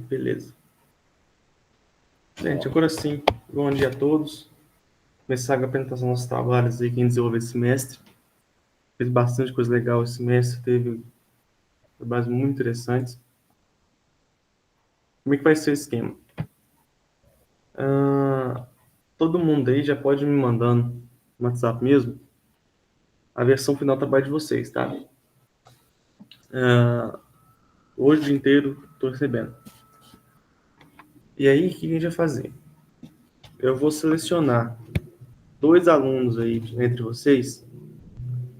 Beleza. Gente, agora sim, bom dia a todos. Começar a apresentação dos nossos trabalhos aí que a gente desenvolveu esse semestre. Fez bastante coisa legal esse semestre, teve trabalhos muito interessantes. Como é que vai ser o esquema? Todo mundo aí já pode me mandando no WhatsApp mesmo a versão final do trabalho de vocês, tá? Hoje o dia inteiro estou recebendo. E aí, o que a gente vai fazer? Eu vou selecionar 2 alunos aí entre vocês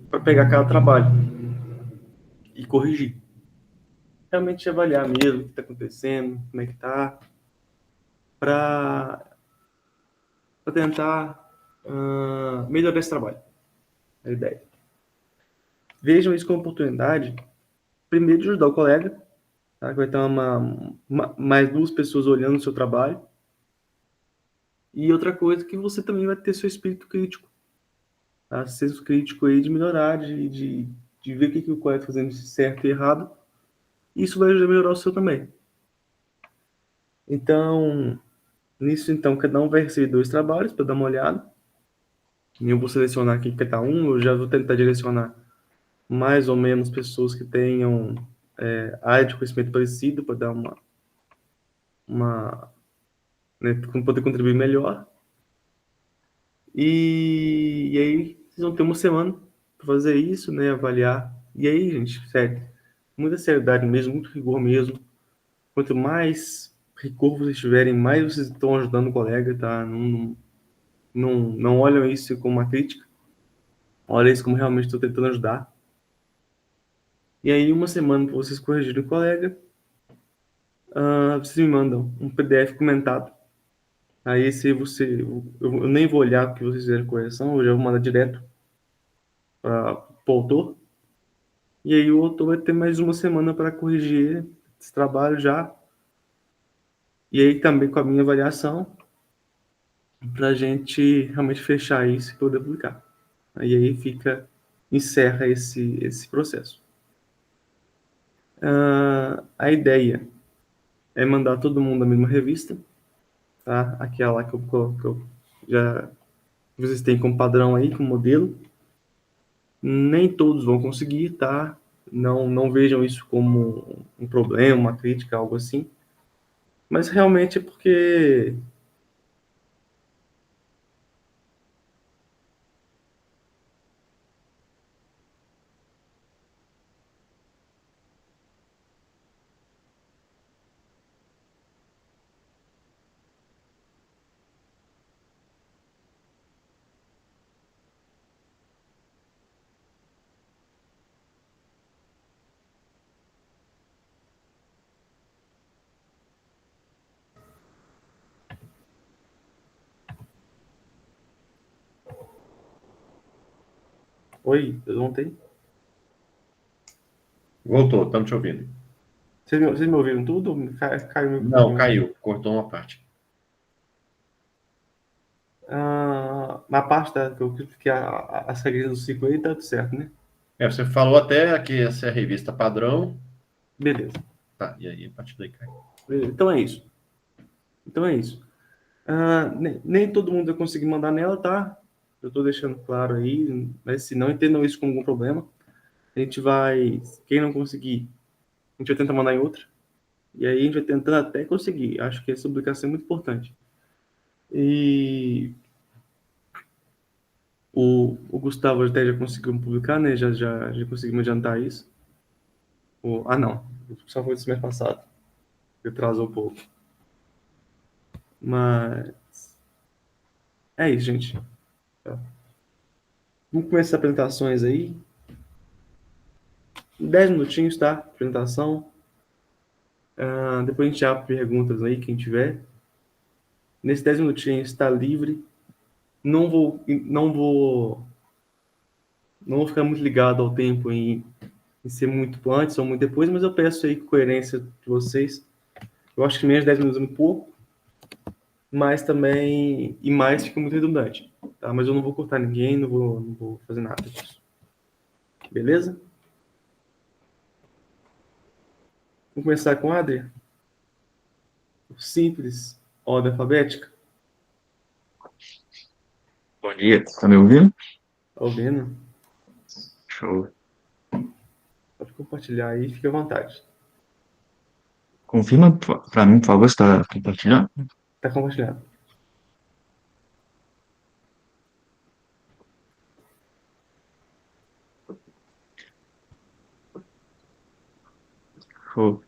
para pegar cada trabalho e corrigir. Realmente avaliar mesmo o que está acontecendo, como é que está, para tentar melhorar esse trabalho. É a ideia. Vejam isso como oportunidade, primeiro, de ajudar o colega, tá? Que vai ter mais 2 pessoas olhando o seu trabalho. E outra coisa, que você também vai ter seu espírito crítico. Tá? Senso crítico aí de melhorar, de ver o que o colega está fazendo de certo e errado. Isso vai ajudar a melhorar o seu também. Então, nisso, então, cada um vai receber 2 trabalhos para dar uma olhada. Eu vou selecionar aqui cada um, eu já vou tentar direcionar mais ou menos pessoas que tenham área de conhecimento parecido para dar né, poder contribuir melhor. E aí vocês vão ter uma semana para fazer isso, né, avaliar. E aí, gente, sério, muita seriedade mesmo, muito rigor mesmo. Quanto mais rigor vocês tiverem, mais vocês estão ajudando o colega, tá? Não olham isso como uma crítica. Olha isso como realmente estou tentando ajudar. E aí, uma semana para vocês corrigirem o colega, vocês me mandam um PDF comentado. Aí, se eu nem vou olhar o que vocês fizeram correção, eu já vou mandar direto para o autor. E aí, o autor vai ter mais uma semana para corrigir esse trabalho já. E aí, também com a minha avaliação, para a gente realmente fechar isso e poder publicar. Aí encerra esse processo. A ideia é mandar todo mundo a mesma revista, tá? Aquela que eu já vocês têm como padrão aí, como modelo. Nem todos vão conseguir, tá? Não vejam isso como um problema, uma crítica, algo assim. Mas realmente é porque Oi, eu não tenho. Voltou, estamos te ouvindo. Vocês me ouviram tudo? Caiu meu Não, microfone. caiu, cortou uma parte. Na parte que as regras do ciclo aí, tá tudo certo, né? Você falou até que essa é a revista padrão. Beleza. Tá, e aí, a partir daí cai. Beleza. Então é isso. Nem todo mundo vai conseguir mandar nela, tá? Eu tô deixando claro aí, mas se não entendam isso como algum problema, a gente vai, quem não conseguir, a gente vai tentar mandar em outra, e aí a gente vai tentando até conseguir. Acho que essa publicação é muito importante. E o Gustavo até já conseguiu publicar, né? Já conseguimos adiantar isso. Não, só foi do semestre passado, atrasou um pouco. Mas é isso, gente. Tá. Vamos começar as apresentações aí. 10 minutinhos, tá? Apresentação. Depois a gente abre perguntas aí, quem tiver. Nesses 10 minutinhos está livre. Não vou ficar muito ligado ao tempo em ser muito antes ou muito depois, mas eu peço aí coerência de vocês. Eu acho que menos de 10 minutos é muito pouco, mas também, e mais fica muito redundante, tá? Mas eu não vou cortar ninguém, não vou fazer nada disso. Beleza? Vamos começar com a Adria? simples, ordem alfabética. Bom dia, tá me ouvindo? Tá ouvindo? Show. Pode compartilhar aí, fique à vontade. Confirma pra mim, por favor, se tá compartilhando. Tá compartilhado. Show.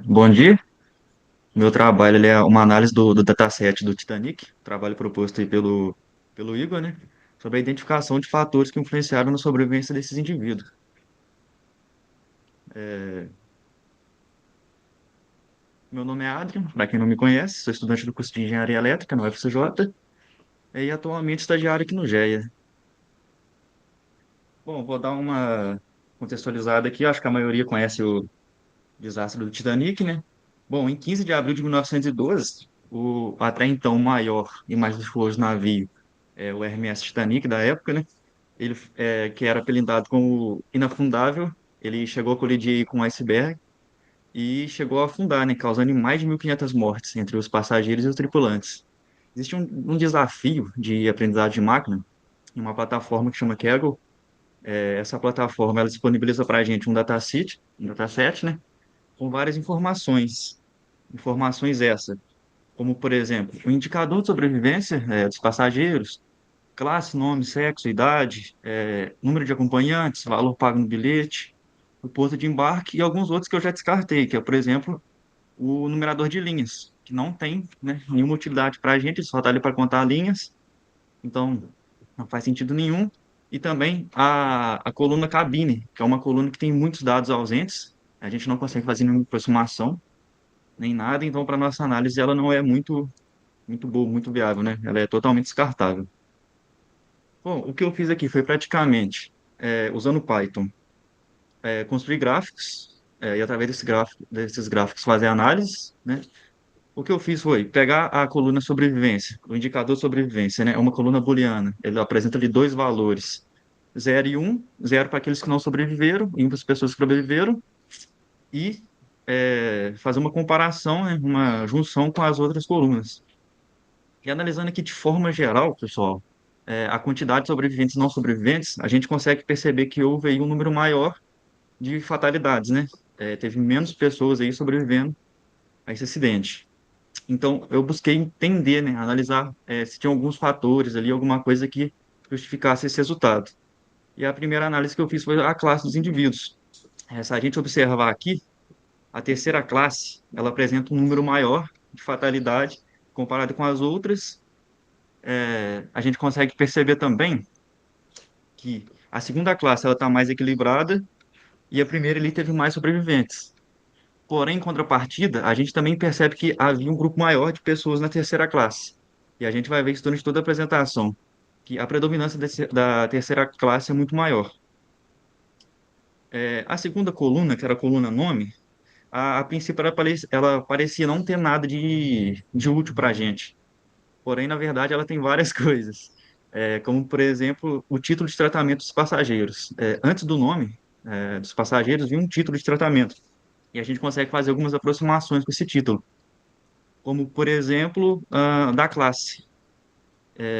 Bom dia. Meu trabalho ele é uma análise do dataset do Titanic, trabalho proposto aí pelo Igor, né? Sobre a identificação de fatores que influenciaram na sobrevivência desses indivíduos. É, Meu nome é Adrian, para quem não me conhece, sou estudante do curso de Engenharia Elétrica no UFCJ e atualmente estagiário aqui no GEA. Bom, vou dar uma contextualizada aqui, acho que a maioria conhece o desastre do Titanic, né? Bom, em 15 de abril de 1912, o até então maior e mais luxuoso navio, o RMS Titanic da época, né? Ele, que era apelidado como Inafundável, ele chegou a colidir com um iceberg e chegou a afundar, né? Causando mais de 1.500 mortes entre os passageiros e os tripulantes. Existe um desafio de aprendizagem de máquina em uma plataforma que chama Kaggle. Essa plataforma ela disponibiliza para a gente um dataset, né? Com várias informações. Informações essas, como, por exemplo, o indicador de sobrevivência dos passageiros, classe, nome, sexo, idade, número de acompanhantes, valor pago no bilhete, o ponto de embarque e alguns outros que eu já descartei, que é, por exemplo, o numerador de linhas, que não tem, né, nenhuma utilidade para a gente, ele só está ali para contar linhas, então não faz sentido nenhum. E também a coluna cabine, que é uma coluna que tem muitos dados ausentes, a gente não consegue fazer nenhuma aproximação, nem nada, então para nossa análise ela não é muito boa, muito viável, né? Ela é totalmente descartável. Bom, o que eu fiz aqui foi praticamente, usando Python, construir gráficos, e através desses gráficos fazer análise, né? O que eu fiz foi pegar a coluna sobrevivência, o indicador de sobrevivência, né? É uma coluna booleana. Ele apresenta ali dois valores, 0 e 1, 0 para aqueles que não sobreviveram, e 1 para as pessoas que sobreviveram, e fazer uma comparação, né? Uma junção com as outras colunas. E analisando aqui de forma geral, pessoal, a quantidade de sobreviventes e não sobreviventes, a gente consegue perceber que houve aí um número maior de fatalidades, né? Teve menos pessoas aí sobrevivendo a esse acidente. Então, eu busquei entender, né, analisar se tinha alguns fatores ali, alguma coisa que justificasse esse resultado. E a primeira análise que eu fiz foi a classe dos indivíduos. Se a gente observar aqui, a terceira classe, ela apresenta um número maior de fatalidade comparado com as outras. A gente consegue perceber também que a segunda classe ela está mais equilibrada e a primeira ali teve mais sobreviventes. Porém, em contrapartida, a gente também percebe que havia um grupo maior de pessoas na terceira classe. E a gente vai ver isso durante toda a apresentação, que a predominância da terceira classe é muito maior. A segunda coluna, que era a coluna nome, a princípio ela parecia não ter nada de útil para a gente. Porém, na verdade, ela tem várias coisas. Como, por exemplo, o título de tratamento dos passageiros. Antes do nome, dos passageiros, vinha um título de tratamento. E a gente consegue fazer algumas aproximações com esse título. Como, por exemplo, da classe.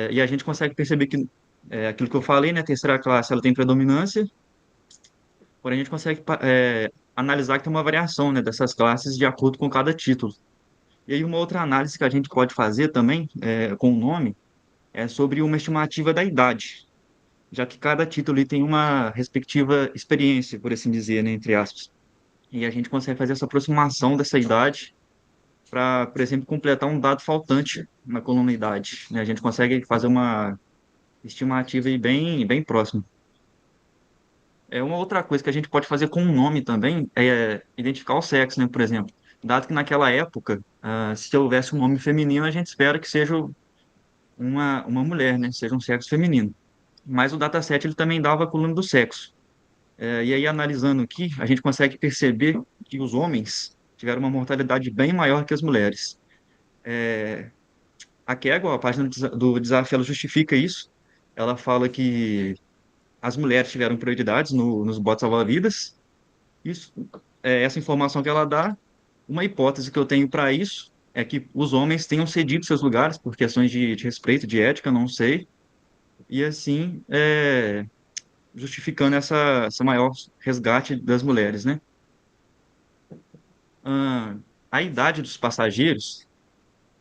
E a gente consegue perceber que aquilo que eu falei, né, a terceira classe, ela tem predominância, porém a gente consegue analisar que tem uma variação, né, dessas classes de acordo com cada título. E aí uma outra análise que a gente pode fazer também, com o nome, é sobre uma estimativa da idade, já que cada título ele tem uma respectiva experiência, por assim dizer, né, entre aspas. E a gente consegue fazer essa aproximação dessa idade para, por exemplo, completar um dado faltante na coluna idade, né? A gente consegue fazer uma estimativa aí bem próxima. Uma outra coisa que a gente pode fazer com o nome também é identificar o sexo, né? Por exemplo, dado que naquela época, se houvesse um nome feminino, a gente espera que seja uma mulher, né? Seja um sexo feminino. Mas o dataset ele também dava a coluna do sexo. E aí, analisando aqui, a gente consegue perceber que os homens tiveram uma mortalidade bem maior que as mulheres. A Kaggle, a página do desafio, ela justifica isso. Ela fala que as mulheres tiveram prioridades nos botes salva-vidas. Isso, essa informação que ela dá. Uma hipótese que eu tenho para isso é que os homens tenham cedido seus lugares por questões de respeito, de ética, não sei, e assim justificando essa maior resgate das mulheres, né? Ah, a idade dos passageiros,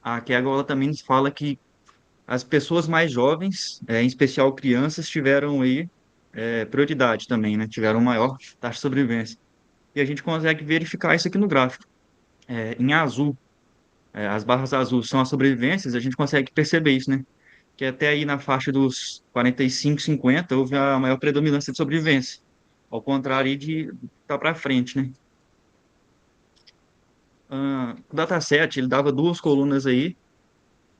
a Kegel ela também nos fala que as pessoas mais jovens, em especial crianças, tiveram aí prioridade também, né? Tiveram maior taxa de sobrevivência. E a gente consegue verificar isso aqui no gráfico. Em azul, as barras azuis são as sobrevivências, a gente consegue perceber isso, né? Que até aí na faixa dos 45, 50, houve a maior predominância de sobrevivência. Ao contrário aí de tá para frente, né? O dataset, ele dava duas colunas aí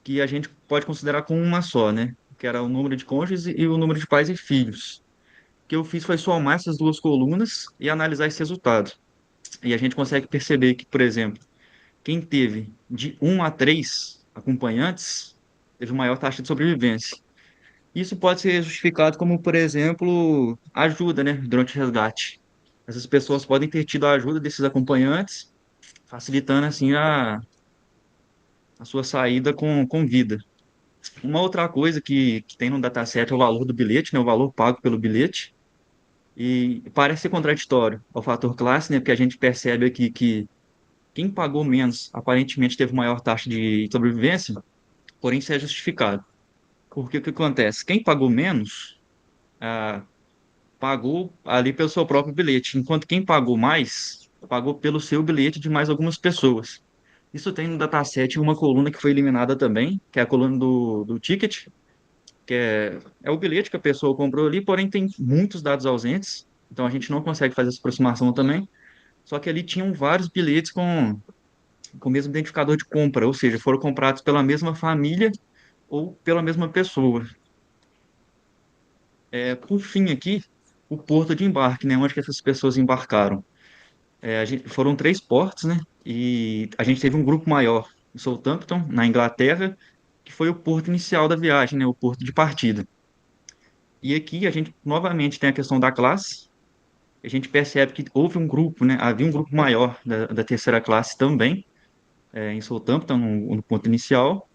que a gente pode considerar como uma só, né? Que era o número de cônjuges e o número de pais e filhos. O que eu fiz foi somar essas duas colunas e analisar esse resultado. E a gente consegue perceber que, por exemplo, quem teve de um a 3 acompanhantes teve maior taxa de sobrevivência. Isso pode ser justificado como, por exemplo, ajuda, né, durante o resgate. Essas pessoas podem ter tido a ajuda desses acompanhantes, facilitando, assim, a sua saída com vida. Uma outra coisa que tem no dataset é o valor do bilhete, né, o valor pago pelo bilhete. E parece ser contraditório ao fator classe, né, porque a gente percebe aqui que quem pagou menos aparentemente teve maior taxa de sobrevivência, porém isso é justificado. Porque o que acontece? Quem pagou menos, ah, pagou ali pelo seu próprio bilhete, enquanto quem pagou mais, pagou pelo seu bilhete de mais algumas pessoas. Isso tem no dataset uma coluna que foi eliminada também, que é a coluna do ticket, que é o bilhete que a pessoa comprou ali, porém tem muitos dados ausentes, então a gente não consegue fazer essa aproximação também. Só que ali tinham vários bilhetes com o mesmo identificador de compra, ou seja, foram comprados pela mesma família ou pela mesma pessoa. Por fim, aqui, o porto de embarque, né, onde que essas pessoas embarcaram. Foram três portos, né, e a gente teve um grupo maior em Southampton, na Inglaterra, que foi o porto inicial da viagem, né, o porto de partida. E aqui a gente novamente tem a questão da classe. A gente percebe que houve um grupo, né, havia um grupo maior da terceira classe também, em Southampton, no ponto inicial,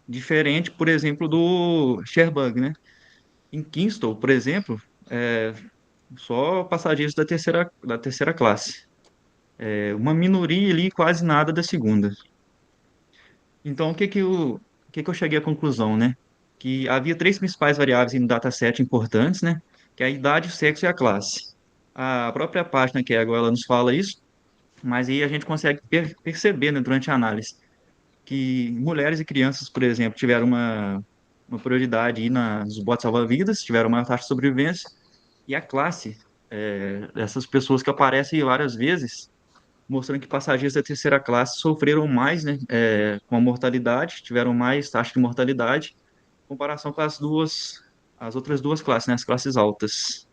diferente, por exemplo, do Cherbourg, né? Em Kingston, por exemplo, é, só passageiros da terceira classe. Uma minoria ali, quase nada da segunda. Então, o que que eu cheguei à conclusão, né? Que havia três principais variáveis no dataset importantes, né? Que é a idade, o sexo e a classe. A própria página que é agora ela nos fala isso, mas aí a gente consegue perceber, né, durante a análise, que mulheres e crianças, por exemplo, tiveram uma prioridade aí nos botes salva-vidas, tiveram maior taxa de sobrevivência, e a classe, dessas pessoas que aparecem várias vezes, mostrando que passageiros da terceira classe sofreram mais, né, com a mortalidade, tiveram mais taxa de mortalidade, em comparação com as outras duas classes, né, as classes altas.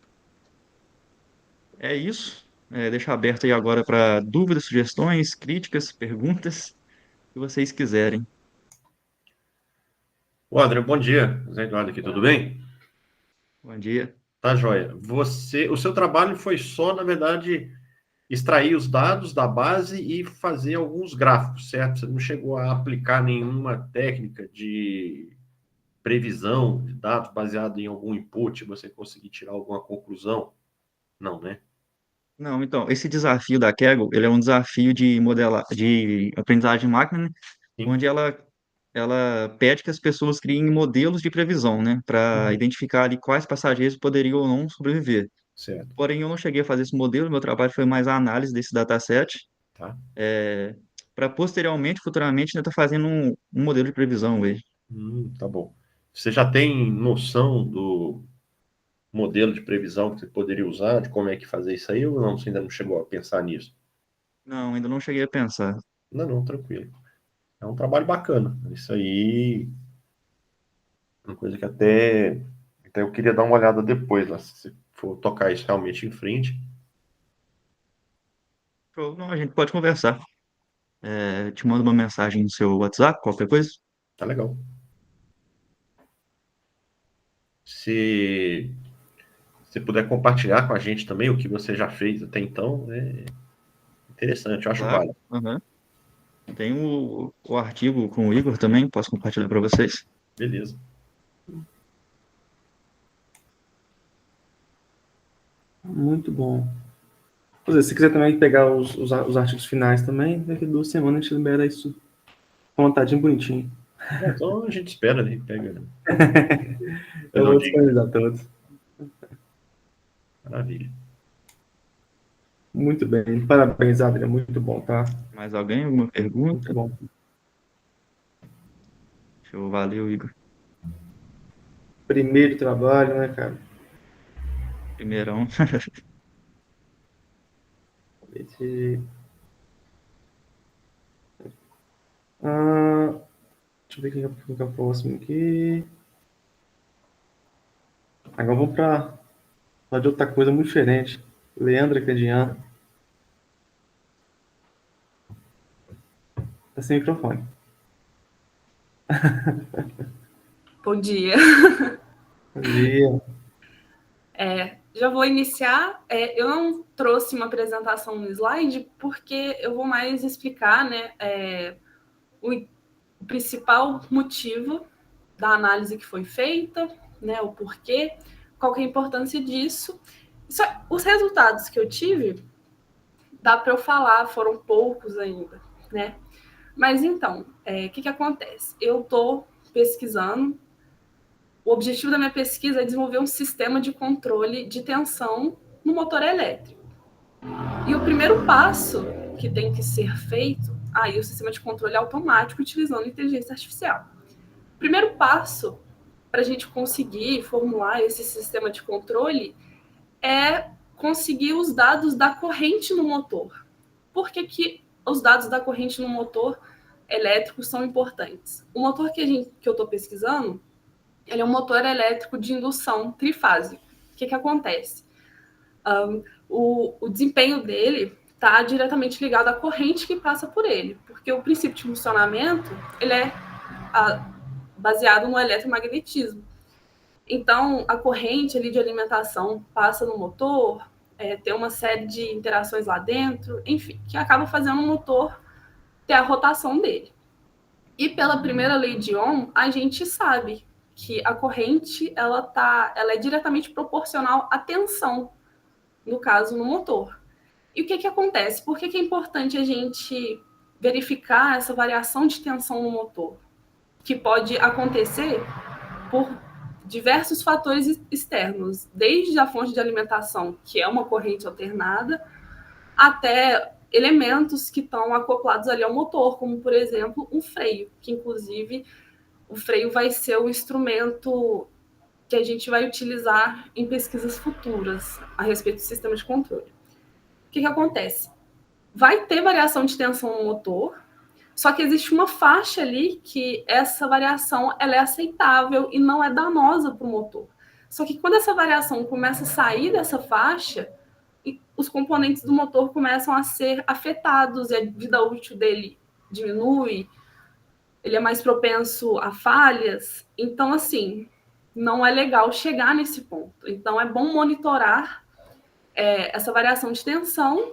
É isso. Deixo aberto aí agora para dúvidas, sugestões, críticas, perguntas, que vocês quiserem. Ô, André, bom dia. Zé Eduardo aqui, tudo bem? Bom dia. Tá, joia. O seu trabalho foi só, na verdade, extrair os dados da base e fazer alguns gráficos, certo? Você não chegou a aplicar nenhuma técnica de previsão de dados baseado em algum input, você conseguir tirar alguma conclusão? Não, né? Não, então, esse desafio da Kaggle, ele é um desafio de aprendizagem de máquina, né? Sim. Onde ela pede que as pessoas criem modelos de previsão, né, para Uhum. identificar ali quais passageiros poderiam ou não sobreviver. Certo. Porém, eu não cheguei a fazer esse modelo, meu trabalho foi mais a análise desse dataset, Tá. para posteriormente, futuramente, né, estar fazendo um modelo de previsão hoje. Tá bom. Você já tem noção do modelo de previsão que você poderia usar, de como é que fazer isso aí, ou não? Você ainda não chegou a pensar nisso? Não, ainda não cheguei a pensar. Não, não, tranquilo. É um trabalho bacana. Isso aí é uma coisa que até eu queria dar uma olhada depois, lá, se você for tocar isso realmente em frente. Show. Não, a gente pode conversar. Te mando uma mensagem no seu WhatsApp, qualquer coisa. Tá legal. Se você puder compartilhar com a gente também o que você já fez até então, né? Interessante, eu acho Claro. válido. Aham. Tem o artigo com o Igor também, posso compartilhar para vocês. Beleza. Muito bom. Quer dizer, se quiser também pegar os artigos finais também, daqui 2 semanas a gente libera isso montadinho, bonitinho. Então a gente espera ali, pega. Eu Não vou diga. disponibilizar todos. Maravilha. Muito bem. Parabéns, Adriano. Muito bom, tá? Mais alguém? Alguma Muito pergunta? bom. Show, valeu, Igor. Primeiro trabalho, né, cara? Primeirão. Esse... Ah, deixa eu ver quem é o próximo aqui. Agora vamos para falar de outra coisa muito diferente. Leandra Cadian. Tá sem microfone. Bom dia. Bom dia. Já vou iniciar. Eu não trouxe uma apresentação no slide porque eu vou mais explicar, né, o principal motivo da análise que foi feita, né, o porquê, qual que é a importância disso. Os resultados que eu tive, dá para eu falar, foram poucos ainda, né? Mas então, o que acontece? Eu estou pesquisando. O objetivo da minha pesquisa é desenvolver um sistema de controle de tensão no motor elétrico. E o primeiro passo que tem que ser feito, o sistema de controle automático utilizando inteligência artificial. O primeiro passo para a gente conseguir formular esse sistema de controle é conseguir os dados da corrente no motor. Por que os dados da corrente no motor elétrico são importantes? O motor que eu estou pesquisando, ele é um motor elétrico de indução trifásico. O que acontece? O desempenho dele está diretamente ligado à corrente que passa por ele, porque o princípio de funcionamento ele é baseado no eletromagnetismo. Então, a corrente ali de alimentação passa no motor, tem uma série de interações lá dentro, enfim, que acaba fazendo o motor ter a rotação dele. E pela primeira lei de Ohm, a gente sabe que a corrente ela é diretamente proporcional à tensão, no caso, no motor. E o que acontece? Por que é importante a gente verificar essa variação de tensão no motor? Que pode acontecer por diversos fatores externos, desde a fonte de alimentação, que é uma corrente alternada, até elementos que estão acoplados ali ao motor, como, por exemplo, um freio, que, inclusive, o freio vai ser o instrumento que a gente vai utilizar em pesquisas futuras a respeito do sistema de controle. O que acontece? Vai ter variação de tensão no motor, só que existe uma faixa ali que essa variação ela é aceitável e não é danosa para o motor. Só que quando essa variação começa a sair dessa faixa, os componentes do motor começam a ser afetados e a vida útil dele diminui, ele é mais propenso a falhas. Então, assim, não é legal chegar nesse ponto. Então, é bom monitorar essa variação de tensão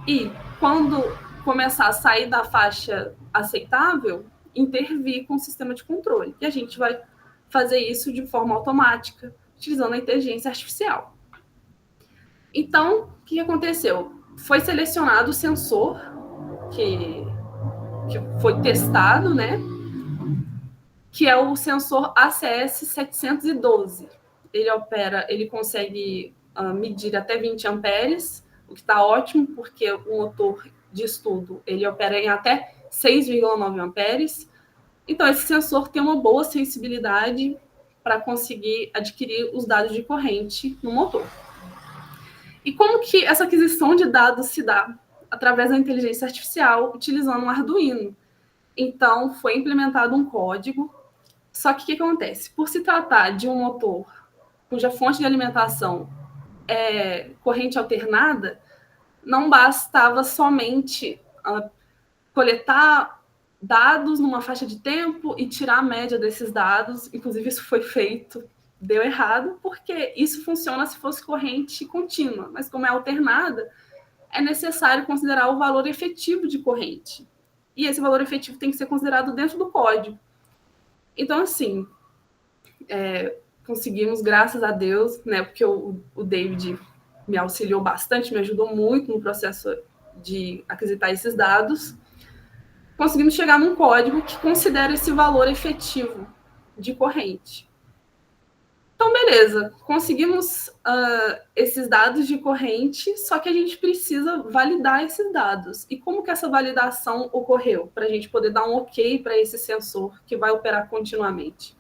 e, quando começar a sair da faixa aceitável, intervir com o sistema de controle. E a gente vai fazer isso de forma automática, utilizando a inteligência artificial. Então, o que aconteceu? Foi selecionado o sensor que foi testado, né? Que é o sensor ACS 712. Ele consegue medir até 20 amperes, o que está ótimo, porque o motor de estudo ele opera em até 6,9 amperes. Então, esse sensor tem uma boa sensibilidade para conseguir adquirir os dados de corrente no motor. E como que essa aquisição de dados se dá? Através da inteligência artificial, utilizando um Arduino. Então, foi implementado um código. Só que o que acontece? Por se tratar de um motor cuja fonte de alimentação é corrente alternada, não bastava somente coletar dados numa faixa de tempo e tirar a média desses dados. Inclusive, isso foi feito, deu errado, porque isso funciona se fosse corrente contínua, mas como é alternada, é necessário considerar o valor efetivo de corrente. E esse valor efetivo tem que ser considerado dentro do código. Então, assim, conseguimos, graças a Deus, né, porque o David me auxiliou bastante, me ajudou muito no processo de aquisitar esses dados, conseguimos chegar num código que considera esse valor efetivo de corrente. Então, beleza, conseguimos esses dados de corrente, só que a gente precisa validar esses dados. E como que essa validação ocorreu? Para a gente poder dar um ok para esse sensor que vai operar continuamente.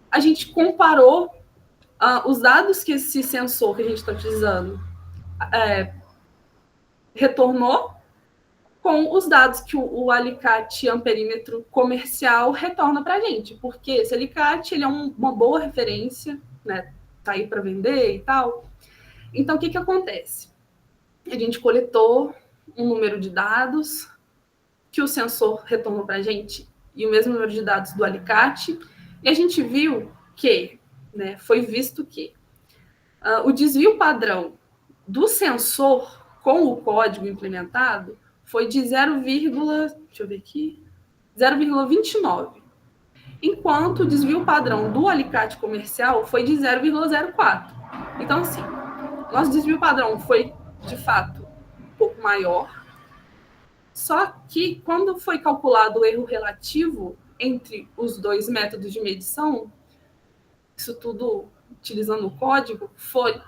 A gente comparou os dados que esse sensor que a gente está utilizando retornou com os dados que o alicate amperímetro comercial retorna para a gente, porque esse alicate ele é uma boa referência, né? Tá aí para vender e tal. Então, o que acontece? A gente coletou um número de dados que o sensor retornou para a gente e o mesmo número de dados do alicate, e a gente viu que, né, foi visto que o desvio padrão do sensor com o código implementado foi de 0,29, enquanto o desvio padrão do alicate comercial foi de 0,04. Então, assim, nosso desvio padrão foi, de fato, um pouco maior, só que quando foi calculado o erro relativo entre os dois métodos de medição, isso tudo utilizando o código, foi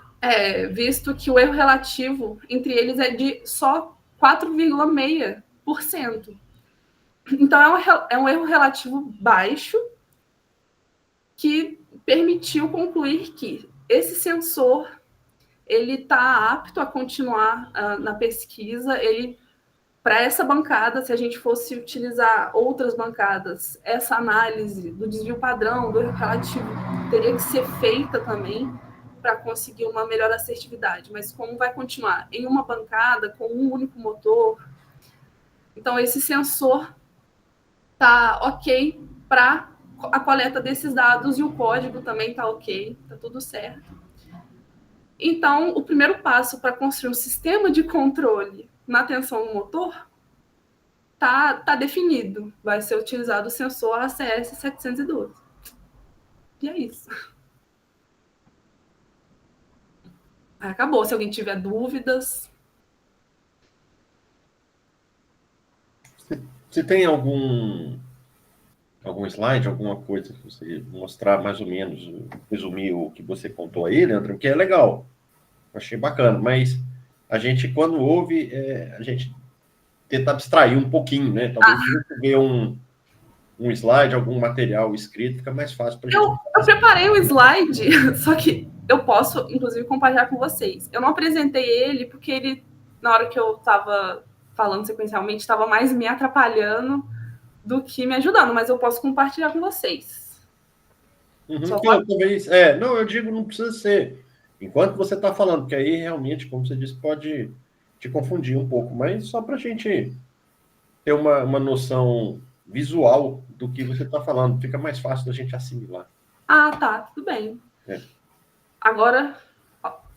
visto que o erro relativo entre eles é de só 4,6%. Então, é um erro relativo baixo que permitiu concluir que esse sensor ele está apto a continuar na pesquisa. Para essa bancada, se a gente fosse utilizar outras bancadas, essa análise do desvio padrão, do erro relativo, teria que ser feita também para conseguir uma melhor assertividade. Mas como vai continuar em uma bancada, com um único motor, então esse sensor está ok para a coleta desses dados e o código também está ok, está tudo certo. Então, o primeiro passo para construir um sistema de controle na tensão do motor tá definido. Vai ser utilizado o sensor ACS 712. E é isso. Acabou. Se alguém tiver dúvidas. Você tem algum slide, alguma coisa que você mostrar mais ou menos, resumir o que você contou aí, Leandro, que é legal. Achei bacana, mas a gente, quando ouve, a gente tenta abstrair um pouquinho, né? Talvez ver um slide, algum material escrito, fica mais fácil para a gente. Eu preparei um slide, só que eu posso, inclusive, compartilhar com vocês. Eu não apresentei ele porque ele, na hora que eu estava falando sequencialmente, estava mais me atrapalhando do que me ajudando, mas eu posso compartilhar com vocês. Talvez, não, eu digo, não precisa ser enquanto você está falando, porque aí realmente, como você disse, pode te confundir um pouco, mas só para a gente ter uma noção visual do que você está falando, fica mais fácil da gente assimilar. Ah, tá, tudo bem. Agora,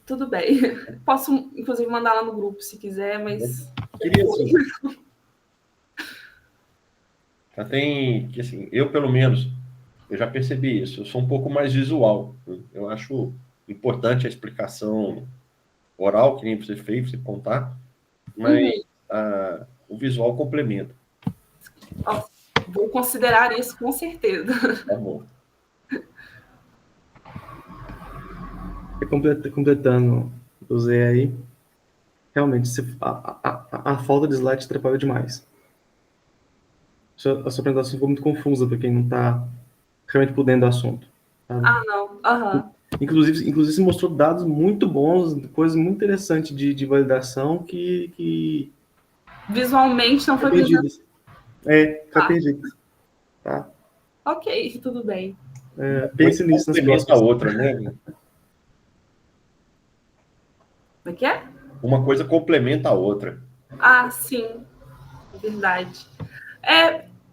tudo bem. Posso, inclusive, mandar lá no grupo, se quiser, mas... Queria, sim. Já tem, que assim, eu pelo menos, eu já percebi isso, eu sou um pouco mais visual. Eu acho importante a explicação oral, que nem você fez, você contar, mas o visual complementa. Vou considerar isso com certeza. Tá bom. Completando o Zé aí, realmente, a falta de slide atrapalha demais. A sua apresentação ficou muito confusa para quem não está realmente por dentro do assunto. Sabe? Não. Aham. Inclusive, você mostrou dados muito bons, coisas muito interessantes de validação que... Visualmente não foi perdidas. Fica perdidas. Tá? Ok, tudo bem. Pense nisso nas próximas. A outra, né? Como é que é? Uma coisa complementa a outra. Sim. Verdade.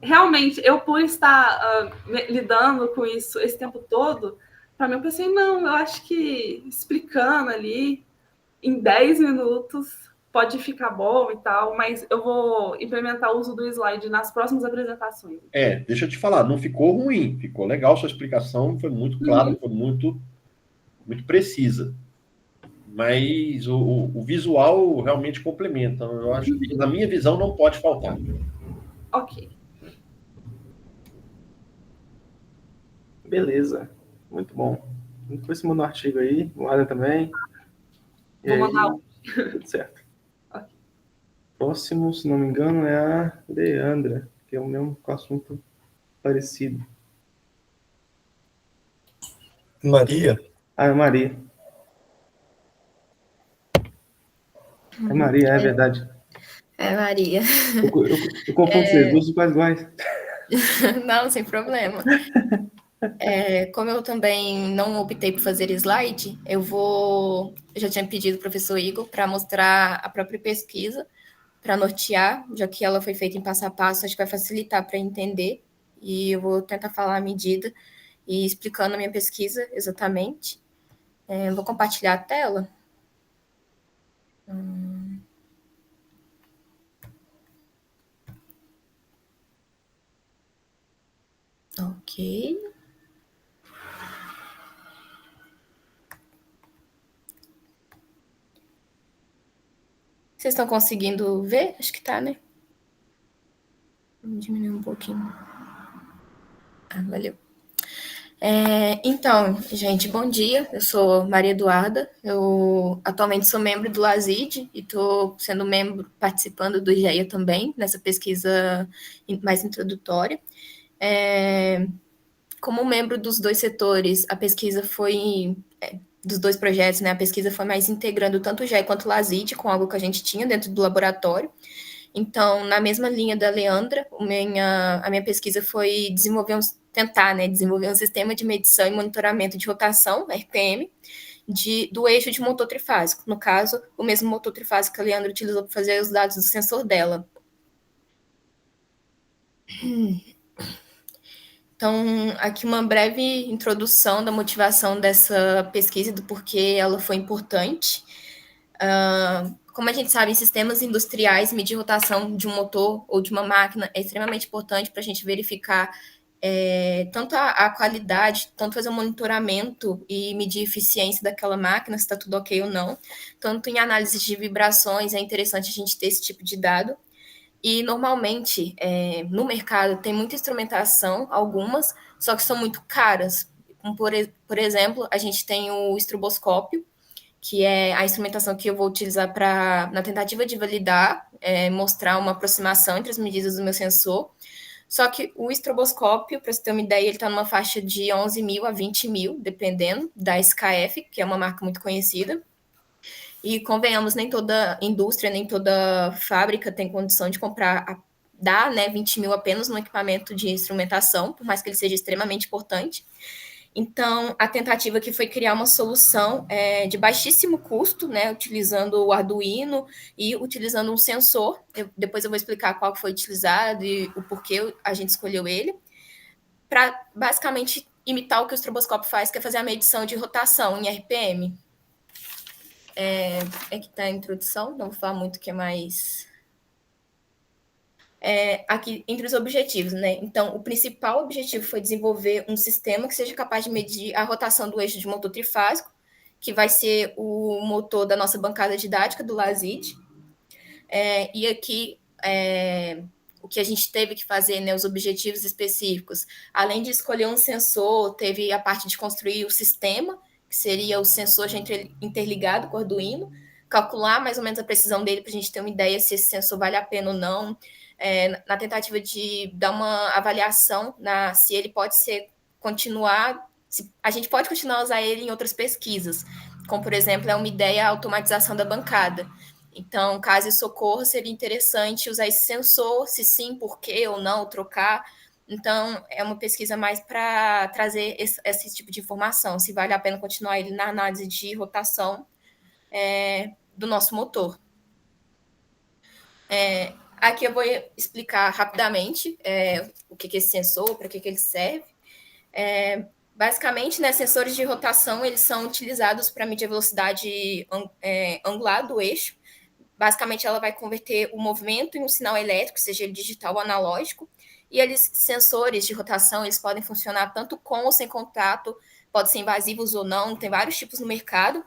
Realmente, eu por estar lidando com isso esse tempo todo, para mim eu pensei, não, eu acho que explicando ali, em 10 minutos, pode ficar bom e tal, mas eu vou implementar o uso do slide nas próximas apresentações. Deixa eu te falar, não ficou ruim, ficou legal sua explicação, foi muito clara, foi muito, muito precisa. Mas o visual realmente complementa. Eu acho que, na minha visão, não pode faltar. Ok. Beleza. Muito bom. Depois você manda um artigo aí, o Adam também. Vou mandar um. Tudo certo. Ok. Próximo, se não me engano, é a Leandra, que é o mesmo assunto parecido. Maria? É Maria. É Maria, é verdade. É, Maria. Eu confundo vocês duas quase iguais. Não, sem problema. Como eu também não optei por fazer slide, eu já tinha pedido ao professor Igor para mostrar a própria pesquisa, para nortear, já que ela foi feita em passo a passo, acho que vai facilitar para entender. E eu vou tentar falar a medida e explicando a minha pesquisa exatamente. Vou compartilhar a tela. Ok. Vocês estão conseguindo ver? Acho que tá, né? Vamos diminuir um pouquinho. Valeu. Então, gente, bom dia. Eu sou Maria Eduarda. Eu atualmente sou membro do LASID e estou sendo membro, participando do IGEA também, nessa pesquisa mais introdutória. Como membro dos dois setores, a pesquisa foi... dos dois projetos, né? A pesquisa foi mais integrando tanto o GEA quanto o LASID com algo que a gente tinha dentro do laboratório. Então, na mesma linha da Leandra, a minha pesquisa foi tentar desenvolver um sistema de medição e monitoramento de rotação, RPM, do eixo de motor trifásico. No caso, o mesmo motor trifásico que a Leandra utilizou para fazer os dados do sensor dela. Então, aqui uma breve introdução da motivação dessa pesquisa e do porquê ela foi importante. Como a gente sabe, em sistemas industriais, medir rotação de um motor ou de uma máquina é extremamente importante para a gente verificar tanto a qualidade, tanto fazer um monitoramento e medir a eficiência daquela máquina, se está tudo ok ou não. Tanto em análise de vibrações, é interessante a gente ter esse tipo de dado. E, normalmente, no mercado, tem muita instrumentação, algumas, só que são muito caras. Por exemplo, a gente tem o estroboscópio, que é a instrumentação que eu vou utilizar na tentativa de validar, mostrar uma aproximação entre as medidas do meu sensor. Só que o estroboscópio, para você ter uma ideia, ele está numa faixa de 11 mil a 20 mil, dependendo da SKF, que é uma marca muito conhecida. E, convenhamos, nem toda indústria, nem toda fábrica tem condição de dar 20 mil apenas no equipamento de instrumentação, por mais que ele seja extremamente importante. Então, a tentativa aqui foi criar uma solução de baixíssimo custo, utilizando o Arduino e utilizando um sensor. Depois eu vou explicar qual foi utilizado e o porquê a gente escolheu ele, para basicamente imitar o que o estroboscópio faz, que é fazer a medição de rotação em RPM. Aqui está a introdução, não vou falar muito o que é mais... aqui, entre os objetivos, Então, o principal objetivo foi desenvolver um sistema que seja capaz de medir a rotação do eixo de motor trifásico, que vai ser o motor da nossa bancada didática do LASID. E aqui, o que a gente teve que fazer, os objetivos específicos, além de escolher um sensor, teve a parte de construir o sistema, que seria o sensor já interligado com o Arduino, calcular mais ou menos a precisão dele para a gente ter uma ideia se esse sensor vale a pena ou não, na tentativa de dar uma avaliação se ele pode se a gente pode continuar a usar ele em outras pesquisas, como, por exemplo, uma ideia a automatização da bancada. Então, caso isso ocorra, seria interessante usar esse sensor, se sim, por quê ou não, trocar. Então, é uma pesquisa mais para trazer esse tipo de informação, se vale a pena continuar ele na análise de rotação do nosso motor. Aqui eu vou explicar rapidamente o que é esse sensor, para que ele serve. Basicamente, sensores de rotação, eles são utilizados para medir a velocidade angular do eixo, Basicamente, ela vai converter o movimento em um sinal elétrico, seja ele digital ou analógico, e eles, sensores de rotação, eles podem funcionar tanto com ou sem contato, podem ser invasivos ou não, tem vários tipos no mercado.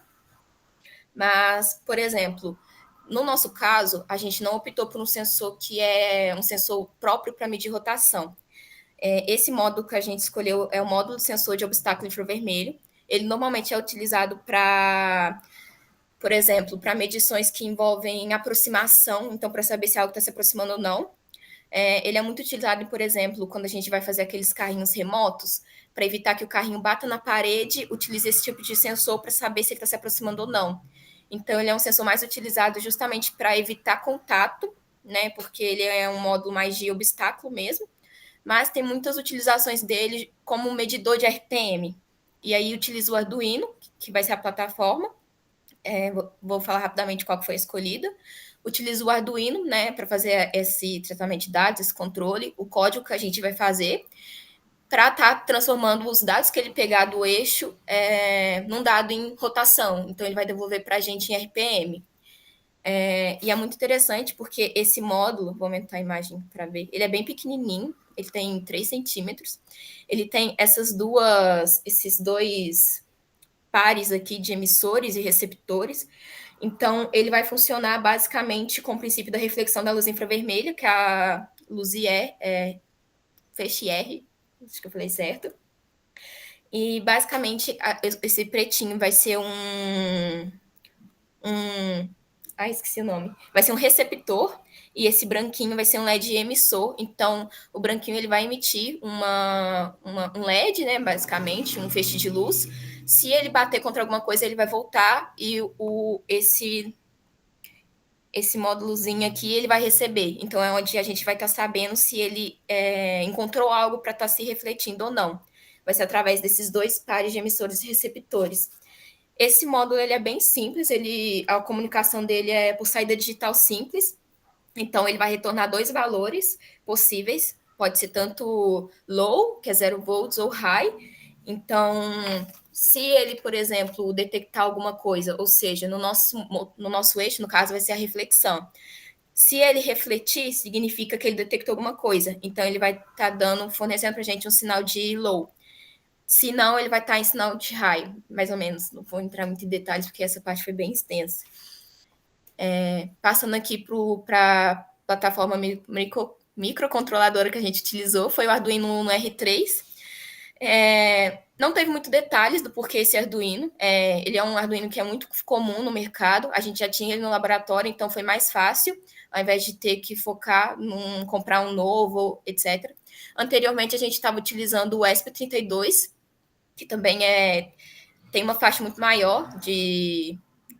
Mas, por exemplo, no nosso caso, a gente não optou por um sensor que é um sensor próprio para medir rotação. Esse módulo que a gente escolheu é o módulo de sensor de obstáculo infravermelho. Ele normalmente é utilizado para, por exemplo, para medições que envolvem aproximação, então para saber se algo está se aproximando ou não. Ele é muito utilizado, por exemplo, quando a gente vai fazer aqueles carrinhos remotos, para evitar que o carrinho bata na parede, utiliza esse tipo de sensor para saber se ele está se aproximando ou não. Então, ele é um sensor mais utilizado justamente para evitar contato, né? Porque ele é um módulo mais de obstáculo mesmo, mas tem muitas utilizações dele como medidor de RPM. E aí utiliza o Arduino, que vai ser a plataforma. Vou falar rapidamente qual foi a escolhida. Utiliza o Arduino, né, para fazer esse tratamento de dados, esse controle, o código que a gente vai fazer, para estar transformando os dados que ele pegar do eixo num dado em rotação. Então, ele vai devolver para a gente em RPM. E é muito interessante porque esse módulo, vou aumentar a imagem para ver, ele é bem pequenininho, ele tem 3 centímetros. Ele tem esses dois pares aqui de emissores e receptores. Então, ele vai funcionar basicamente com o princípio da reflexão da luz infravermelha, que é a luz feixe R, acho que eu falei certo. E, basicamente, esse pretinho vai ser esqueci o nome. Vai ser um receptor, e esse branquinho vai ser um LED emissor. Então, o branquinho ele vai emitir um LED, né, basicamente, um feixe de luz. Se ele bater contra alguma coisa, ele vai voltar, e esse módulozinho aqui, ele vai receber. Então, é onde a gente vai estar sabendo se ele encontrou algo para estar se refletindo ou não. Vai ser através desses 2 pares de emissores e receptores. Esse módulo ele é bem simples, a comunicação dele é por saída digital simples. Então, ele vai retornar 2 valores possíveis. Pode ser tanto low, que é 0 volts, ou high. Então, se ele, por exemplo, detectar alguma coisa, ou seja, no nosso eixo, no caso, vai ser a reflexão. Se ele refletir, significa que ele detectou alguma coisa. Então, ele vai estar fornecendo para a gente um sinal de low. Se não, ele vai estar em sinal de high, mais ou menos. Não vou entrar muito em detalhes, porque essa parte foi bem extensa. Passando aqui para a plataforma microcontroladora que a gente utilizou, foi o Arduino Uno R3. Não teve muito detalhes do porquê esse Arduino. Ele é um Arduino que é muito comum no mercado. A gente já tinha ele no laboratório, então foi mais fácil, ao invés de ter que focar em comprar um novo, etc. Anteriormente, a gente estava utilizando o ESP32, que também tem uma faixa muito maior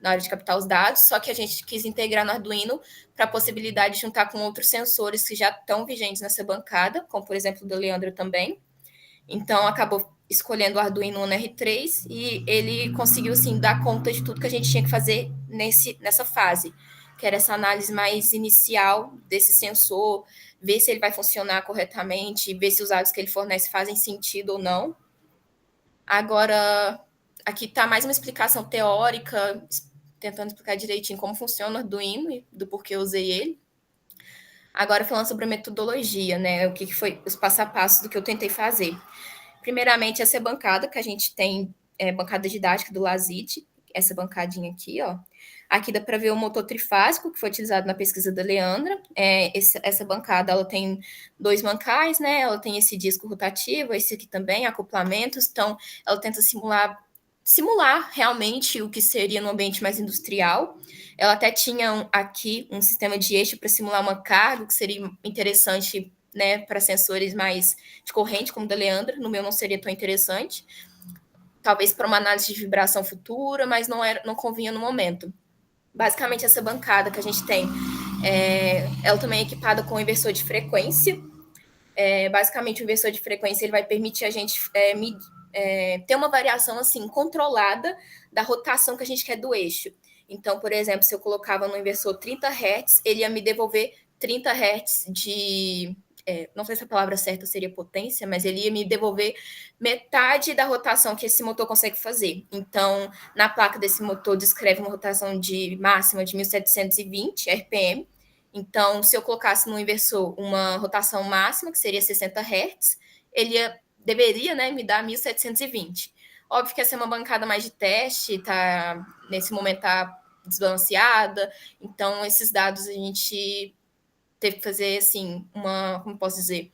na hora de captar os dados, só que a gente quis integrar no Arduino para a possibilidade de juntar com outros sensores que já estão vigentes nessa bancada, como, por exemplo, o do Leandro também. Então, acabou escolhendo o Arduino Uno R3 e ele conseguiu, assim, dar conta de tudo que a gente tinha que fazer nessa fase, que era essa análise mais inicial desse sensor, ver se ele vai funcionar corretamente, ver se os dados que ele fornece fazem sentido ou não. Agora, aqui está mais uma explicação teórica, tentando explicar direitinho como funciona o Arduino e do porquê eu usei ele. Agora, falando sobre a metodologia, né? O que foi os passo a passo do que eu tentei fazer. Primeiramente, essa é a bancada que a gente tem, bancada didática do LASIT, essa bancadinha aqui, ó. Aqui dá para ver o motor trifásico, que foi utilizado na pesquisa da Leandra. Essa bancada, ela tem 2 mancais, né? Ela tem esse disco rotativo, esse aqui também, acoplamentos. Então, ela tenta simular realmente o que seria no ambiente mais industrial. Ela até tinha aqui um sistema de eixo para simular uma carga, que seria interessante, né, para sensores mais de corrente, como o da Leandra. No meu não seria tão interessante. Talvez para uma análise de vibração futura, mas não convinha no momento. Basicamente, essa bancada que a gente tem, ela também é equipada com um inversor de frequência. Basicamente, o inversor de frequência ele vai permitir a gente ter uma variação assim controlada da rotação que a gente quer do eixo. Então, por exemplo, se eu colocava no inversor 30 Hz, ele ia me devolver 30 Hz de não sei se a palavra certa seria potência, mas ele ia me devolver metade da rotação que esse motor consegue fazer. Então, na placa desse motor descreve uma rotação máxima de 1.720 RPM. Então, se eu colocasse no inversor uma rotação máxima, que seria 60 Hz, ele deveria, né, me dar 1.720. Óbvio que essa é uma bancada mais de teste, nesse momento está desbalanceada, então esses dados a gente teve que fazer, assim, como posso dizer,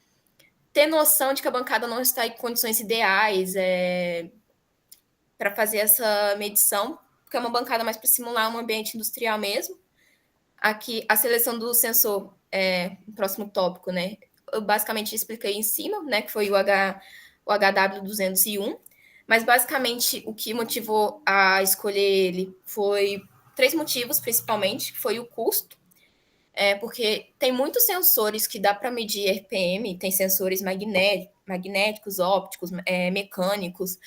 ter noção de que a bancada não está em condições ideais para fazer essa medição, porque é uma bancada mais para simular um ambiente industrial mesmo. Aqui, a seleção do sensor, o próximo tópico, né? Eu basicamente expliquei em cima, né? Que foi o HW201, mas basicamente o que motivou a escolher ele foi 3 motivos, principalmente, que foi o custo, porque tem muitos sensores que dá para medir RPM, tem sensores magnéticos, ópticos, mecânicos,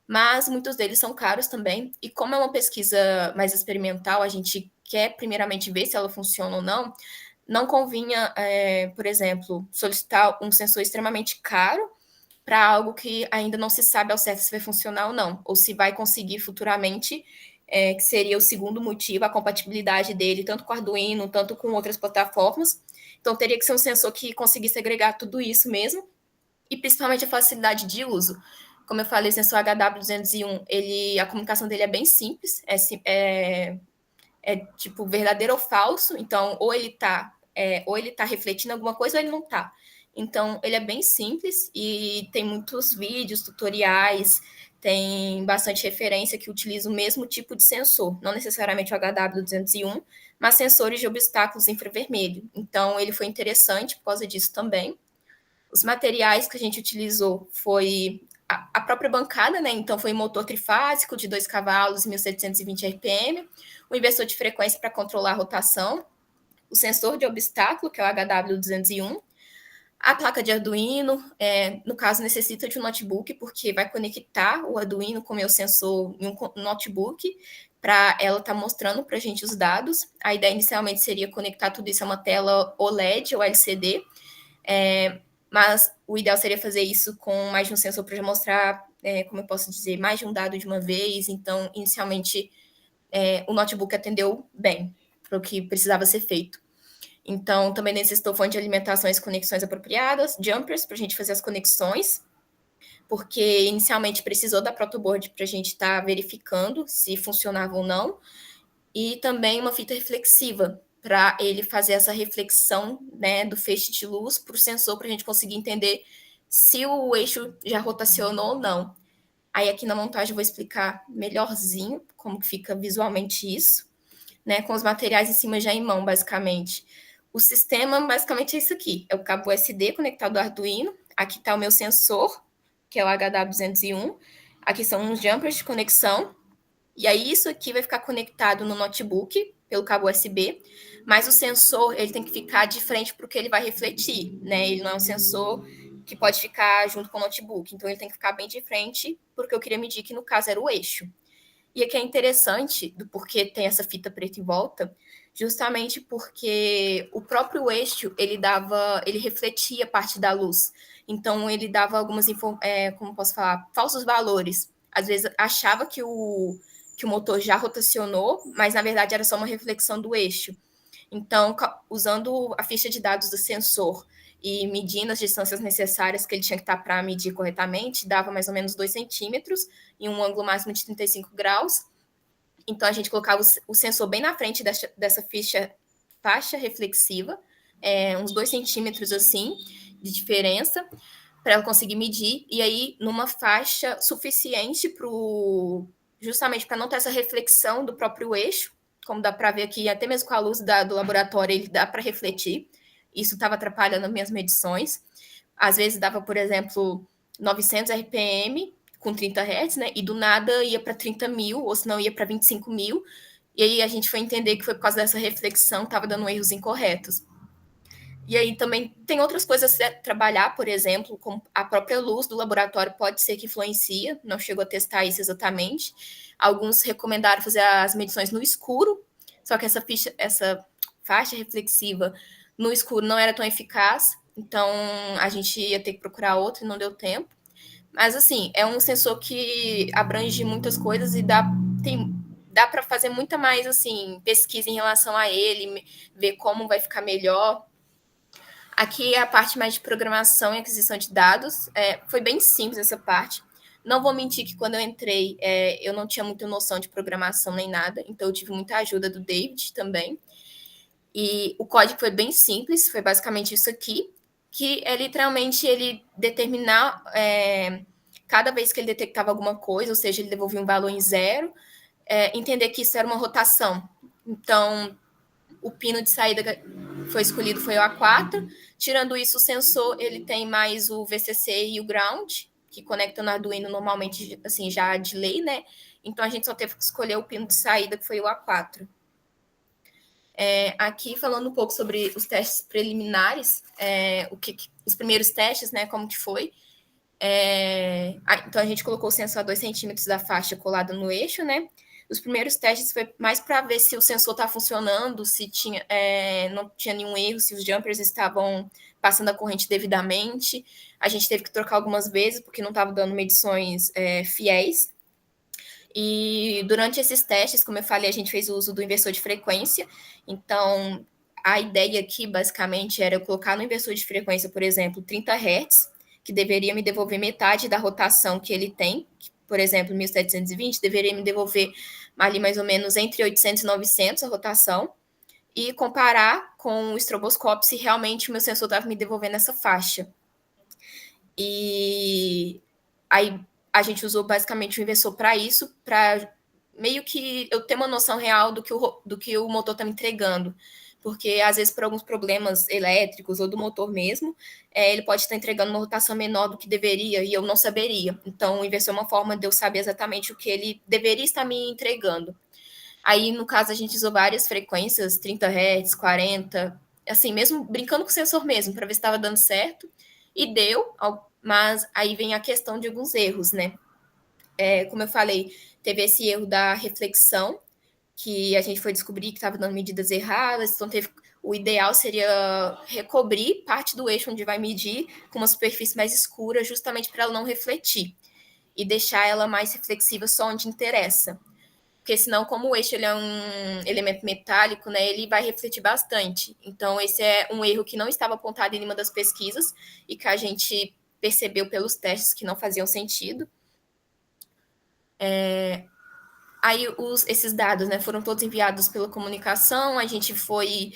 mas muitos deles são caros também, e como é uma pesquisa mais experimental, a gente quer primeiramente ver se ela funciona ou não convinha, por exemplo, solicitar um sensor extremamente caro para algo que ainda não se sabe ao certo se vai funcionar ou não, ou se vai conseguir futuramente, que seria o segundo motivo, a compatibilidade dele, tanto com Arduino, tanto com outras plataformas. Então, teria que ser um sensor que conseguisse agregar tudo isso mesmo, e principalmente a facilidade de uso. Como eu falei, o sensor HW201, a comunicação dele é bem simples, tipo verdadeiro ou falso, então ou ele está refletindo alguma coisa ou ele não está. Então, ele é bem simples e tem muitos vídeos, tutoriais, tem bastante referência que utiliza o mesmo tipo de sensor, não necessariamente o HW201, mas sensores de obstáculos infravermelho. Então, ele foi interessante por causa disso também. Os materiais que a gente utilizou foi a própria bancada, né? Então, foi um motor trifásico de 2 cavalos, 1.720 RPM, o inversor de frequência para controlar a rotação, o sensor de obstáculo, que é o HW201, a placa de Arduino, no caso, necessita de um notebook, porque vai conectar o Arduino com o meu sensor em um notebook, para ela estar mostrando para a gente os dados. A ideia inicialmente seria conectar tudo isso a uma tela OLED ou LCD, mas o ideal seria fazer isso com mais de um sensor para mostrar, como eu posso dizer, mais de um dado de uma vez. Então, inicialmente, o notebook atendeu bem para o que precisava ser feito. Então, também necessitou fonte de alimentação e conexões apropriadas, jumpers para a gente fazer as conexões, porque inicialmente precisou da protoboard para a gente estar verificando se funcionava ou não, e também uma fita reflexiva para ele fazer essa reflexão, né, do feixe de luz para o sensor, para a gente conseguir entender se o eixo já rotacionou ou não. Aí aqui na montagem eu vou explicar melhorzinho como que fica visualmente isso, né, com os materiais em cima já em mão, basicamente. O sistema, basicamente, é isso aqui. É o cabo USB conectado ao Arduino. Aqui está o meu sensor, que é o HW201. Aqui são uns jumpers de conexão. E aí, isso aqui vai ficar conectado no notebook, pelo cabo USB. Mas o sensor, ele tem que ficar de frente para o que ele vai refletir, né? Ele não é um sensor que pode ficar junto com o notebook. Então, ele tem que ficar bem de frente, porque eu queria medir que, no caso, era o eixo. E aqui é interessante do porquê tem essa fita preta em volta, justamente porque o próprio eixo, ele refletia parte da luz. Então, ele dava algumas, como posso falar, falsos valores. Às vezes, achava que o motor já rotacionou, mas, na verdade, era só uma reflexão do eixo. Então, usando a ficha de dados do sensor e medindo as distâncias necessárias que ele tinha que estar para medir corretamente, dava mais ou menos 2 centímetros em um ângulo máximo de 35 graus. Então, a gente colocava o sensor bem na frente dessa faixa reflexiva, uns 2 centímetros, assim, de diferença, para ela conseguir medir, e aí numa faixa suficiente justamente para não ter essa reflexão do próprio eixo, como dá para ver aqui, até mesmo com a luz do laboratório, ele dá para refletir. Isso estava atrapalhando as minhas medições. Às vezes dava, por exemplo, 900 RPM com 30 Hz, né? E do nada ia para 30 mil, ou senão ia para 25 mil. E aí a gente foi entender que foi por causa dessa reflexão, estava dando erros incorretos. E aí também tem outras coisas a trabalhar, por exemplo, como a própria luz do laboratório pode ser que influencia, não chegou a testar isso exatamente. Alguns recomendaram fazer as medições no escuro, só que essa faixa reflexiva no escuro não era tão eficaz. então a gente ia ter que procurar outro e não deu tempo. Mas, assim, é um sensor que abrange muitas coisas e dá para fazer muita mais, assim, pesquisa em relação a ele, ver como vai ficar melhor. Aqui é a parte mais de programação e aquisição de dados. Foi bem simples essa parte. Não vou mentir que quando eu entrei, eu não tinha muita noção de programação nem nada, então eu tive muita ajuda do David também. E o código foi bem simples, foi basicamente isso aqui, que é literalmente ele determinar cada vez que ele detectava alguma coisa, ou seja, ele devolvia um valor em zero, entender que isso era uma rotação. Então, o pino de saída foi escolhido foi o A4. Tirando isso, o sensor ele tem mais o VCC e o ground, que conectam no Arduino normalmente, assim, já de lei, né? Então, a gente só teve que escolher o pino de saída, que foi o A4. Aqui, falando um pouco sobre os testes preliminares, os primeiros testes, né, como que foi. Então, a gente colocou o sensor a 2 centímetros da faixa colado no eixo, né? Os primeiros testes foi mais para ver se o sensor está funcionando, se não tinha nenhum erro, se os jumpers estavam passando a corrente devidamente. A gente teve que trocar algumas vezes, porque não estava dando medições fiéis. E durante esses testes, como eu falei, a gente fez o uso do inversor de frequência. Então, a ideia aqui, basicamente, era eu colocar no inversor de frequência, por exemplo, 30 Hz, que deveria me devolver metade da rotação que ele tem. Por exemplo, 1720 deveria me devolver ali mais ou menos entre 800 e 900 a rotação. E comparar com o estroboscópio se realmente o meu sensor estava me devolvendo essa faixa. E aí a gente usou basicamente o inversor para isso, para meio que eu ter uma noção real do que o motor está me entregando. Porque, às vezes, por alguns problemas elétricos ou do motor mesmo, ele pode estar entregando uma rotação menor do que deveria e eu não saberia. Então, o inversor é uma forma de eu saber exatamente o que ele deveria estar me entregando. Aí, no caso, a gente usou várias frequências, 30 Hz, 40, assim, mesmo brincando com o sensor mesmo, para ver se estava dando certo. E deu, mas aí vem a questão de alguns erros, né? Como eu falei, teve esse erro da reflexão, que a gente foi descobrir que estava dando medidas erradas, então o ideal seria recobrir parte do eixo onde vai medir com uma superfície mais escura, justamente para ela não refletir, e deixar ela mais reflexiva só onde interessa. Porque senão, como o eixo ele é um elemento metálico, né, ele vai refletir bastante. Então, esse é um erro que não estava apontado em nenhuma das pesquisas e que a gente percebeu pelos testes que não faziam sentido. Aí, esses dados, né, foram todos enviados pela comunicação, a gente foi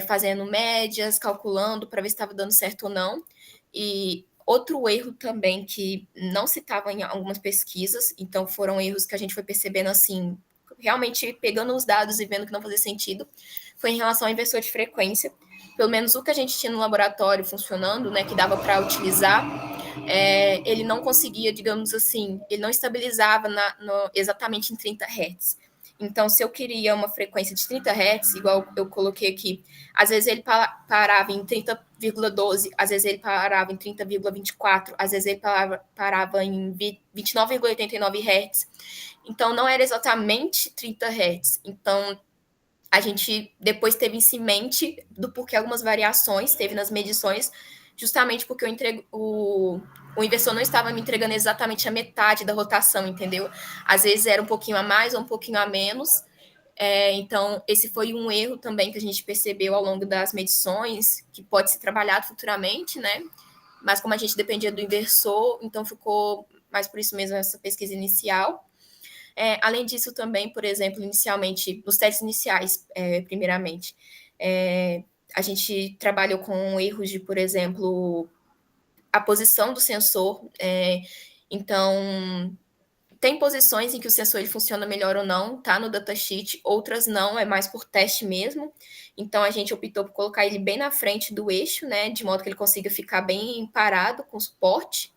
fazendo médias, calculando para ver se estava dando certo ou não. E outro erro também que não se estava em algumas pesquisas, então foram erros que a gente foi percebendo assim, realmente pegando os dados e vendo que não fazia sentido, foi em relação ao inversor de frequência. Pelo menos o que a gente tinha no laboratório funcionando, né, que dava para utilizar, ele não conseguia, digamos assim, ele não estabilizava exatamente em 30 Hz. Então, se eu queria uma frequência de 30 Hz, igual eu coloquei aqui, às vezes ele parava em 30,12, às vezes ele parava em 30,24, às vezes ele parava em 29,89 Hz. Então, não era exatamente 30 Hz. Então, a gente depois teve isso em mente do porquê algumas variações teve nas medições, justamente porque o inversor não estava me entregando exatamente a metade da rotação, entendeu? Às vezes era um pouquinho a mais ou um pouquinho a menos. Então, esse foi um erro também que a gente percebeu ao longo das medições, que pode ser trabalhado futuramente, né? Mas como a gente dependia do inversor, então ficou mais por isso mesmo essa pesquisa inicial. Além disso, também, por exemplo, inicialmente, nos testes iniciais, primeiramente, a gente trabalhou com erros de, por exemplo, a posição do sensor. Então, tem posições em que o sensor ele funciona melhor ou não, tá no datasheet, outras não, é mais por teste mesmo. Então, a gente optou por colocar ele bem na frente do eixo, né, de modo que ele consiga ficar bem parado, com suporte.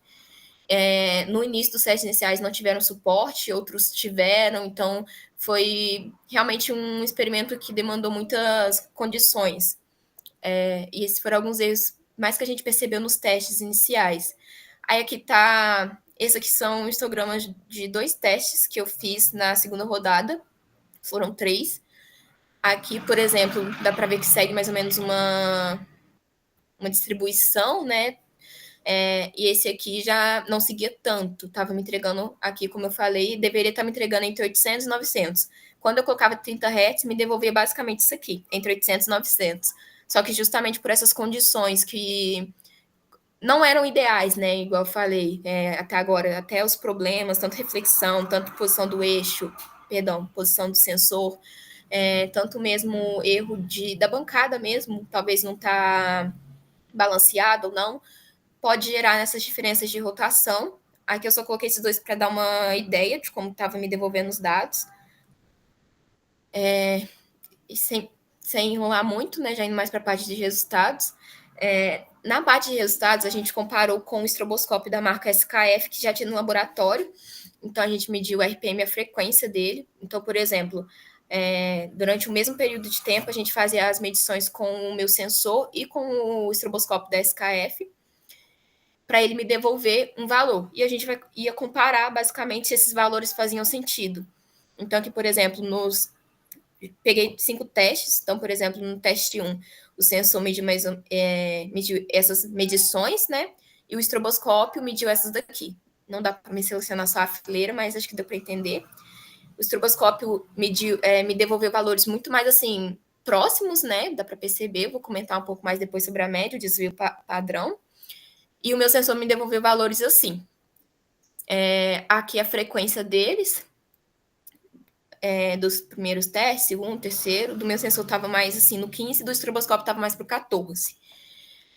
No início dos testes iniciais não tiveram suporte, outros tiveram, então foi realmente um experimento que demandou muitas condições. E esses foram alguns erros mais que a gente percebeu nos testes iniciais. Aí aqui tá, esses aqui são histogramas de 2 testes que eu fiz na segunda rodada, foram 3. Aqui, por exemplo, dá para ver que segue mais ou menos uma distribuição, né? E esse aqui já não seguia tanto, estava me entregando aqui, como eu falei, deveria estar me entregando entre 800 e 900. Quando eu colocava 30 Hz, me devolvia basicamente isso aqui, entre 800 e 900. Só que justamente por essas condições que não eram ideais, né? Igual eu falei, até agora, até os problemas, tanto reflexão, tanto posição do eixo, posição do sensor, tanto mesmo erro da bancada mesmo, talvez não está balanceado ou não, pode gerar nessas diferenças de rotação. Aqui eu só coloquei esses dois para dar uma ideia de como estava me devolvendo os dados. E sem enrolar muito, né? Já indo mais para a parte de resultados. Na parte de resultados, a gente comparou com o estroboscópio da marca SKF, que já tinha no laboratório. Então, a gente mediu o RPM e a frequência dele. Então, por exemplo, durante o mesmo período de tempo, a gente fazia as medições com o meu sensor e com o estroboscópio da SKF, para ele me devolver um valor. E a gente ia comparar, basicamente, se esses valores faziam sentido. Então, aqui, por exemplo, peguei 5 testes. Então, por exemplo, no teste 1, o sensor mediu essas medições, né? E o estroboscópio mediu essas daqui. Não dá para me selecionar só a fileira, mas acho que deu para entender. O estroboscópio me devolveu valores muito mais, assim, próximos, né? Dá para perceber. Vou comentar um pouco mais depois sobre a média, o desvio padrão. E o meu sensor me devolveu valores assim. Aqui a frequência deles, dos primeiros testes, segundo, terceiro. Do meu sensor estava mais assim no 15, do estroboscópio estava mais para o 14.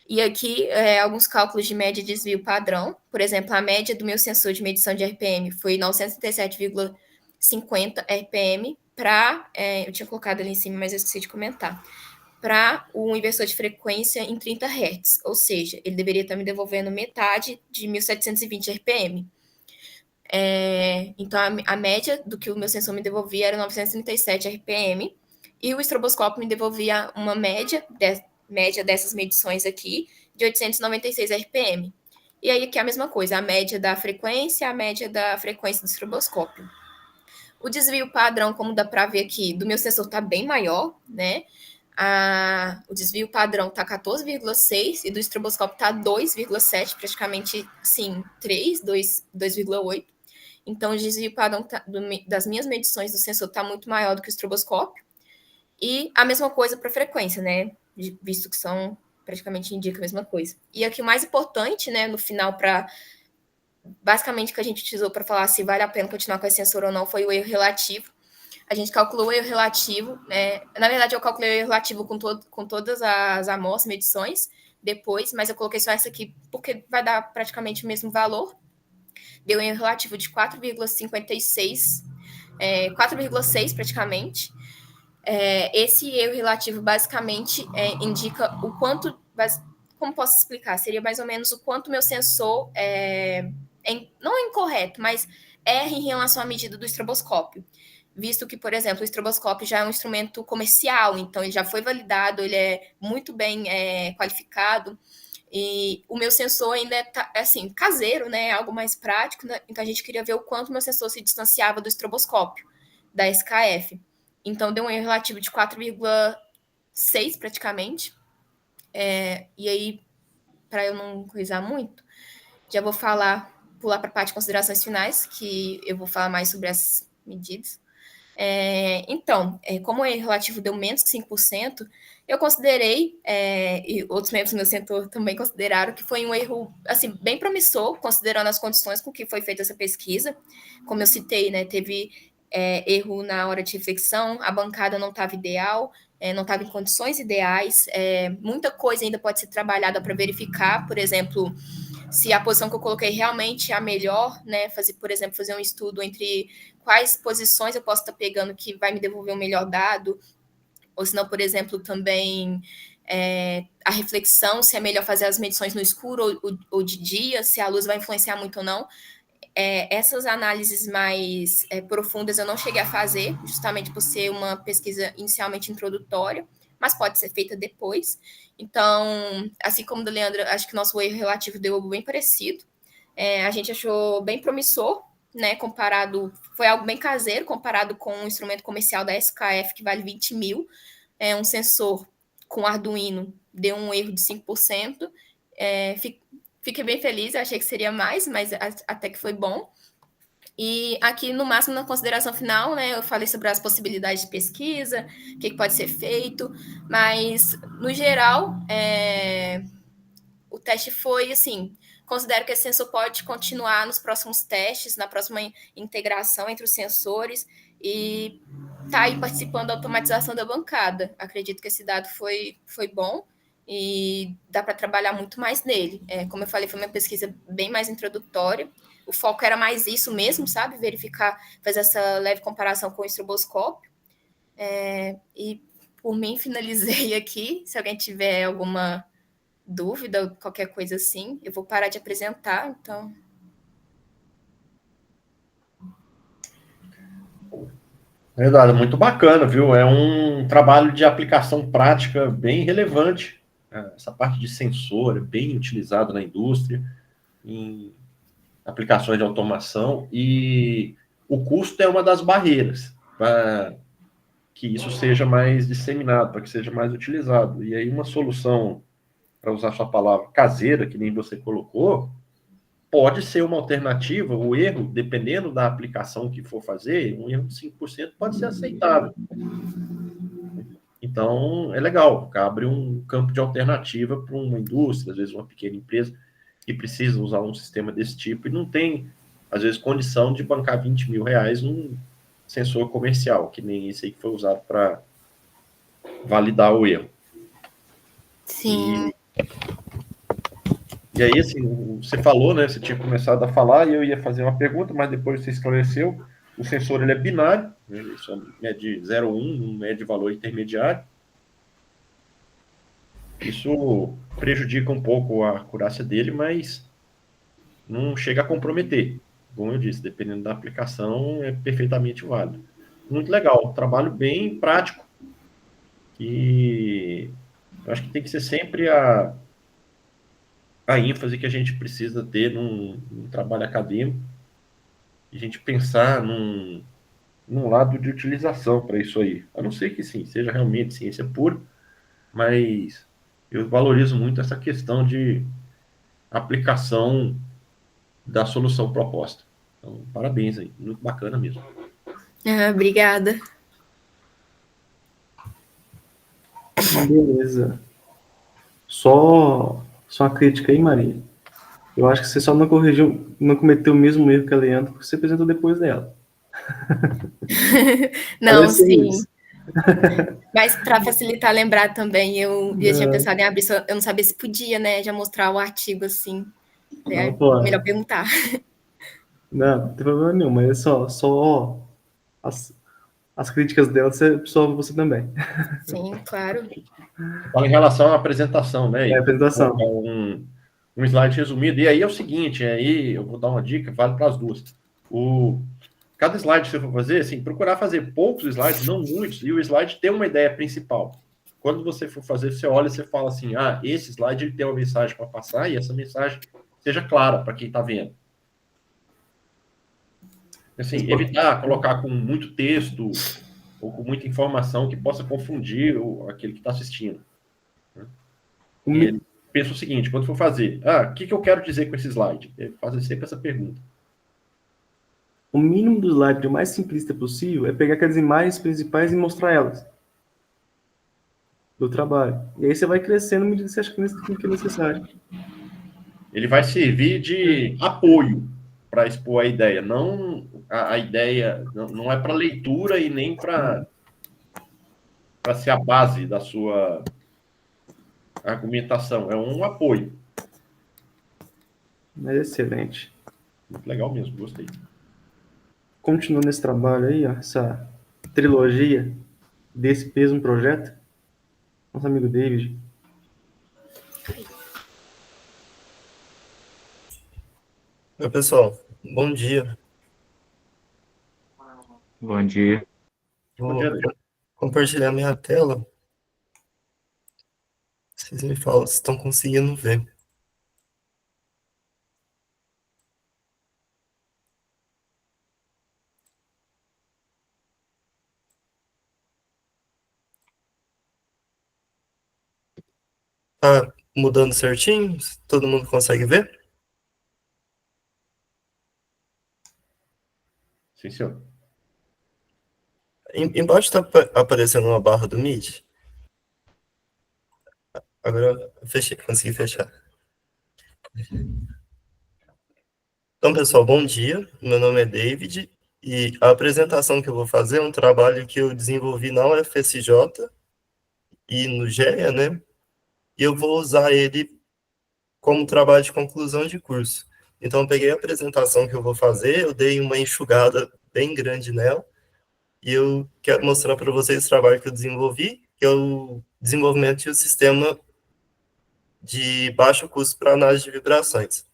E aqui, alguns cálculos de média de desvio padrão. Por exemplo, a média do meu sensor de medição de RPM foi 937,50 RPM para... eu tinha colocado ali em cima, mas eu esqueci de comentar. Para o inversor de frequência em 30 Hz, ou seja, ele deveria estar me devolvendo metade de 1.720 RPM. Então, a média do que o meu sensor me devolvia era 937 RPM, e o estroboscópio me devolvia uma média dessas medições aqui, de 896 RPM. E aí aqui é a mesma coisa, a média da frequência, a média da frequência do estroboscópio. O desvio padrão, como dá para ver aqui, do meu sensor está bem maior, né? O desvio padrão está 14,6 e do estroboscópio está 2,7, praticamente, assim, 3, 2,8. Então, o desvio padrão das minhas medições do sensor está muito maior do que o estroboscópio. E a mesma coisa para a frequência, né? Visto que são, praticamente indica a mesma coisa. E aqui o mais importante, né, no final, basicamente, que a gente utilizou para falar se vale a pena continuar com esse sensor ou não, foi o erro relativo. A gente calculou o erro relativo, né? Na verdade, eu calculei o erro relativo com todas as amostras, medições, depois, mas eu coloquei só essa aqui porque vai dar praticamente o mesmo valor. Deu um erro relativo de 4,56, 4,6 praticamente. Esse erro relativo basicamente indica o quanto, como posso explicar? Seria mais ou menos o quanto meu sensor não é incorreto, mas erra em relação à medida do estroboscópio. Visto que, por exemplo, o estroboscópio já é um instrumento comercial, então ele já foi validado, ele é muito bem qualificado, e o meu sensor ainda é assim, caseiro, né, algo mais prático, né? Então a gente queria ver o quanto o meu sensor se distanciava do estroboscópio, da SKF. Então deu um erro relativo de 4,6 praticamente, e aí, para eu não coisar muito, já vou pular para a parte de considerações finais, que eu vou falar mais sobre as medidas. Então, como o erro relativo deu menos que 5%, eu considerei, e outros membros do meu setor também consideraram, que foi um erro assim, bem promissor, considerando as condições com que foi feita essa pesquisa. Como eu citei, né, teve erro na hora de reflexão, a bancada não estava ideal, não estava em condições ideais, muita coisa ainda pode ser trabalhada para verificar, por exemplo, se a posição que eu coloquei realmente é a melhor, né? Por exemplo, fazer um estudo entre quais posições eu posso estar pegando que vai me devolver o melhor dado, ou se não, por exemplo, também a reflexão, se é melhor fazer as medições no escuro ou de dia, se a luz vai influenciar muito ou não. Essas análises mais profundas eu não cheguei a fazer, justamente por ser uma pesquisa inicialmente introdutória, mas pode ser feita depois. Então, assim como do Leandro, acho que nosso erro relativo deu bem parecido. A gente achou bem promissor, né? Foi algo bem caseiro comparado com um instrumento comercial da SKF que vale 20 mil. Um sensor com Arduino deu um erro de 5%. Fiquei bem feliz, eu achei que seria mais, mas até que foi bom. E aqui, no máximo, na consideração final, né, eu falei sobre as possibilidades de pesquisa, o que pode ser feito, mas, no geral, o teste foi, assim, considero que esse sensor pode continuar nos próximos testes, na próxima integração entre os sensores, e tá aí participando da automatização da bancada. Acredito que esse dado foi bom, e dá para trabalhar muito mais nele. Como eu falei, foi uma pesquisa bem mais introdutória. O foco era mais isso mesmo, sabe? Verificar, fazer essa leve comparação com o estroboscópio. E, por mim, finalizei aqui. Se alguém tiver alguma dúvida ou qualquer coisa assim, eu vou parar de apresentar, então... Verdade, muito bacana, viu? É um trabalho de aplicação prática bem relevante. Essa parte de sensor é bem utilizada na indústria, em aplicações de automação, e o custo é uma das barreiras para que isso seja mais disseminado, para que seja mais utilizado. E aí uma solução, para usar sua palavra, caseira, que nem você colocou, pode ser uma alternativa. O erro, dependendo da aplicação que for fazer, um erro de 5% pode ser aceitável. Então, é legal, abre um campo de alternativa para uma indústria, às vezes uma pequena empresa, que precisa usar um sistema desse tipo e não tem, às vezes, condição de bancar R$20 mil num sensor comercial, que nem esse aí que foi usado para validar o erro. Sim. E aí, assim, você falou, né? Você tinha começado a falar e eu ia fazer uma pergunta, mas depois você esclareceu. O sensor, ele é binário, né? Ele só mede 0 ou 1, não mede valor intermediário. Isso prejudica um pouco a acurácia dele, mas não chega a comprometer. Como eu disse, dependendo da aplicação, é perfeitamente válido. Muito legal, trabalho bem prático, que eu acho que tem que ser sempre a ênfase que a gente precisa ter num trabalho acadêmico, e a gente pensar num lado de utilização para isso aí. A não ser que, sim, seja realmente ciência pura, mas eu valorizo muito essa questão de aplicação da solução proposta. Então, parabéns aí, muito bacana mesmo. Obrigada. Beleza. Só uma crítica aí, Maria. Eu acho que você só não corrigiu, não cometeu o mesmo erro que a Leandro, porque você apresentou depois dela. Não, Pareceu sim. isso. Mas para facilitar lembrar também, eu tinha pensado em abrir, eu não sabia se podia, né, já mostrar o artigo assim. Não, pô. Melhor perguntar. Não tem problema nenhum, mas é só as críticas dela, você também. Sim, claro. Fala em relação à apresentação, né? É a E apresentação. colocar um slide resumido. E aí é o seguinte, aí eu vou dar uma dica, vale para as duas. Cada slide que você for fazer, assim, procurar fazer poucos slides, não muitos, e o slide ter uma ideia principal. Quando você for fazer, você olha e você fala assim, esse slide ele tem uma mensagem para passar, e essa mensagem seja clara para quem está vendo. Assim, evitar colocar com muito texto ou com muita informação que possa confundir aquele que está assistindo. E pensa o seguinte, quando for fazer, o que eu quero dizer com esse slide? Fazer sempre essa pergunta. O mínimo do slide, o mais simplista possível, é pegar aquelas imagens principais e mostrar elas do trabalho. E aí você vai crescendo à medida que você acha que é necessário. Ele vai servir de apoio para expor a ideia, não a ideia não é para leitura e nem para ser a base da sua argumentação, é um apoio. Mas é excelente. Muito legal mesmo, gostei. Continuando esse trabalho aí, ó, essa trilogia desse mesmo projeto, nosso amigo David. Oi, pessoal. Bom dia. Bom dia. Bom Vou dia, David. compartilhar minha tela. Vocês me falam se estão conseguindo ver. Tá mudando certinho? Todo mundo consegue ver? Sim, senhor. Embaixo está aparecendo uma barra do Meet. Agora eu fechei, consegui fechar. Então, pessoal, bom dia. Meu nome é David e a apresentação que eu vou fazer é um trabalho que eu desenvolvi na UFSJ e no GEA, né? E eu vou usar ele como trabalho de conclusão de curso. Então, eu peguei a apresentação que eu vou fazer, eu dei uma enxugada bem grande nela, e eu quero mostrar para vocês o trabalho que eu desenvolvi, que é o desenvolvimento de um sistema de baixo custo para análise de vibrações.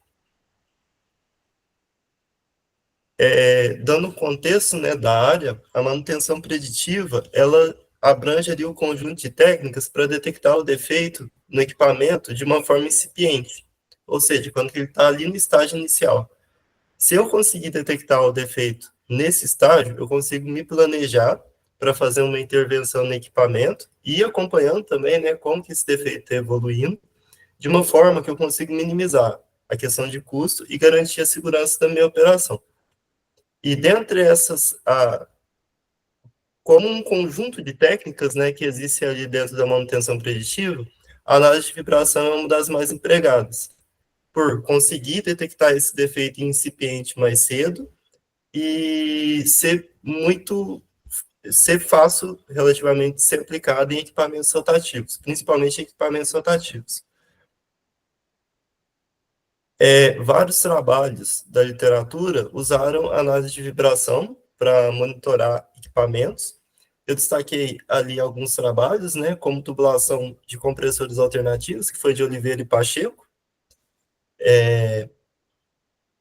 Dando um contexto, né, da área, a manutenção preditiva, ela abrange ali o conjunto de técnicas para detectar o defeito no equipamento de uma forma incipiente, ou seja, quando ele está ali no estágio inicial. Se eu conseguir detectar o defeito nesse estágio, eu consigo me planejar para fazer uma intervenção no equipamento e acompanhando também, né, como que esse defeito está evoluindo, de uma forma que eu consigo minimizar a questão de custo e garantir a segurança da minha operação. E dentre essas, como um conjunto de técnicas, né, que existe ali dentro da manutenção preditiva, a análise de vibração é uma das mais empregadas, por conseguir detectar esse defeito incipiente mais cedo e ser fácil relativamente ser aplicado em equipamentos rotativos, principalmente equipamentos rotativos. Vários trabalhos da literatura usaram análise de vibração para monitorar equipamentos. Eu destaquei ali alguns trabalhos, né, como tubulação de compressores alternativos, que foi de Oliveira e Pacheco,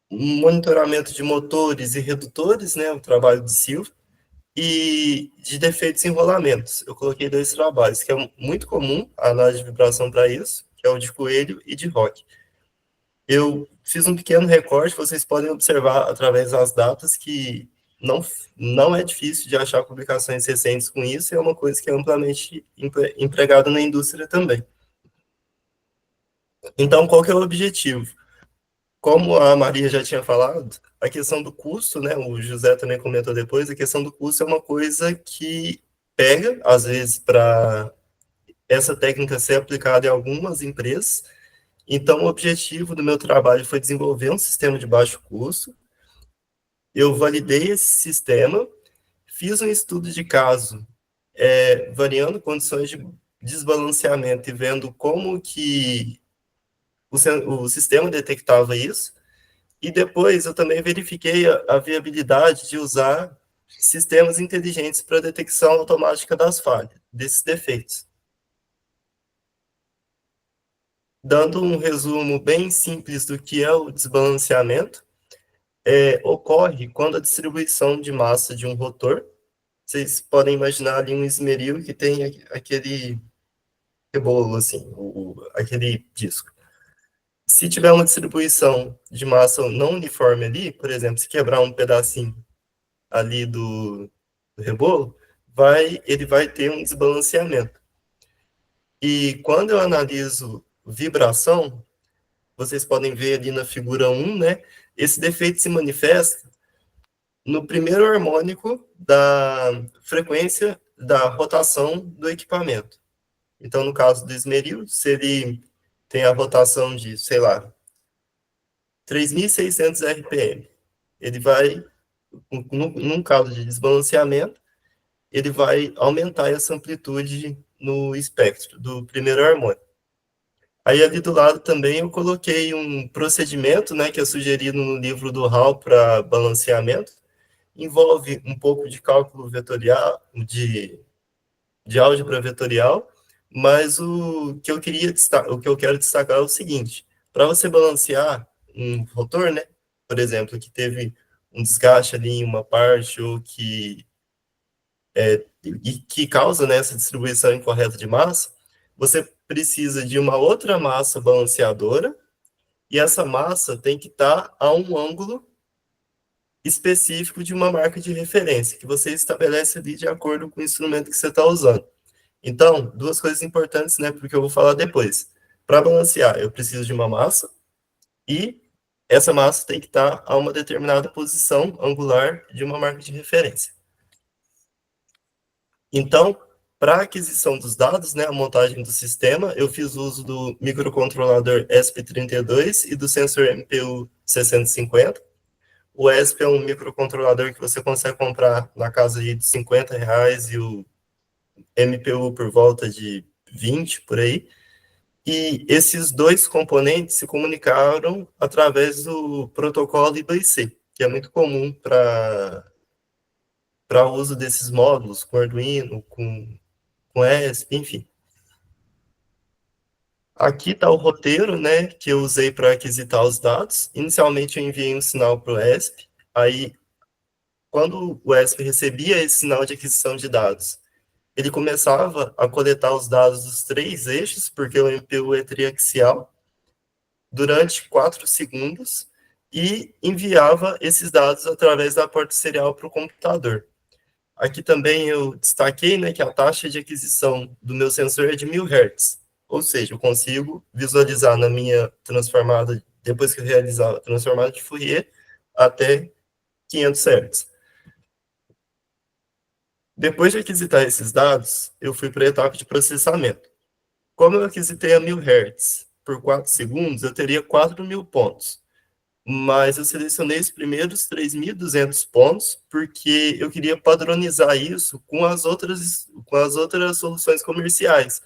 monitoramento de motores e redutores, né, o trabalho de Silva, e de defeitos em rolamentos. Eu coloquei 2 trabalhos, que é muito comum a análise de vibração para isso, que é o de Coelho e de Roque. Eu fiz um pequeno recorte, vocês podem observar através das datas que não é difícil de achar publicações recentes com isso, e é uma coisa que é amplamente empregada na indústria também. Então, qual que é o objetivo? Como a Maria já tinha falado, a questão do custo, né, o José também comentou depois, a questão do custo é uma coisa que pega, às vezes, para essa técnica ser aplicada em algumas empresas. Então, o objetivo do meu trabalho foi desenvolver um sistema de baixo custo. Eu validei esse sistema, fiz um estudo de caso, variando condições de desbalanceamento e vendo como que o sistema detectava isso. E depois eu também verifiquei a viabilidade de usar sistemas inteligentes para detecção automática das falhas, desses defeitos. Dando um resumo bem simples do que é o desbalanceamento, ocorre quando a distribuição de massa de um rotor, vocês podem imaginar ali um esmeril que tem aquele rebolo, assim, aquele disco. Se tiver uma distribuição de massa não uniforme ali, por exemplo, se quebrar um pedacinho ali do rebolo, ele vai ter um desbalanceamento. E quando eu analiso vibração, vocês podem ver ali na figura 1, né? Esse defeito se manifesta no primeiro harmônico da frequência da rotação do equipamento. Então, no caso do esmeril, se ele tem a rotação de, sei lá, 3.600 RPM, ele vai, num caso de desbalanceamento, ele vai aumentar essa amplitude no espectro do primeiro harmônico. Aí ali do lado também eu coloquei um procedimento, né, que é sugerido no livro do Hall para balanceamento, envolve um pouco de cálculo vetorial, de álgebra vetorial, mas o que eu quero destacar é o seguinte: para você balancear um rotor, né, por exemplo, que teve um desgaste ali em uma parte ou que causa, né, essa distribuição incorreta de massa, você precisa de uma outra massa balanceadora e essa massa tem que estar a um ângulo específico de uma marca de referência, que você estabelece ali de acordo com o instrumento que você está usando. Então, 2 coisas importantes, né, porque eu vou falar depois. Para balancear, eu preciso de uma massa e essa massa tem que estar a uma determinada posição angular de uma marca de referência. Então, para a aquisição dos dados, né, a montagem do sistema, eu fiz uso do microcontrolador ESP32 e do sensor MPU 650. O ESP é um microcontrolador que você consegue comprar na casa de R$50 e o MPU por volta de 20, por aí. E esses dois componentes se comunicaram através do protocolo I2C, que é muito comum para o uso desses módulos, com Arduino, com ESP, enfim. Aqui está o roteiro, né, que eu usei para aquisitar os dados. Inicialmente, eu enviei um sinal para o ESP. Aí, quando o ESP recebia esse sinal de aquisição de dados, ele começava a coletar os dados dos 3 eixos, porque o MPU é triaxial, durante 4 segundos, e enviava esses dados através da porta serial para o computador. Aqui também eu destaquei, né, que a taxa de aquisição do meu sensor é de 1000 Hz. Ou seja, eu consigo visualizar na minha transformada, depois que eu realizar a transformada de Fourier, até 500 Hz. Depois de aquisitar esses dados, eu fui para a etapa de processamento. Como eu aquisitei a 1000 Hz por 4 segundos, eu teria 4.000 pontos. Mas eu selecionei os primeiros 3.200 pontos, porque eu queria padronizar isso com as outras soluções comerciais.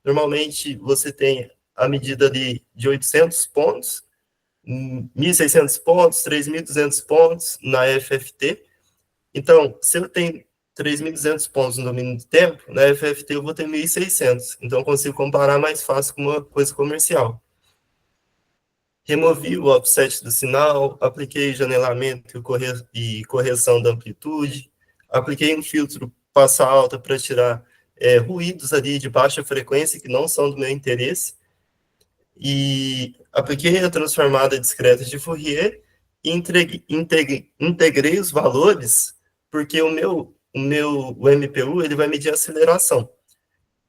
Normalmente, você tem a medida ali de 800 pontos, 1.600 pontos, 3.200 pontos na FFT. Então, se eu tenho 3.200 pontos no domínio de tempo, na FFT eu vou ter 1.600. Então, eu consigo comparar mais fácil com uma coisa comercial. Removi o offset do sinal, apliquei janelamento e correção da amplitude, apliquei um filtro passa alta para tirar ruídos ali de baixa frequência que não são do meu interesse, e apliquei a transformada discreta de Fourier e integrei os valores, porque o MPU ele vai medir a aceleração.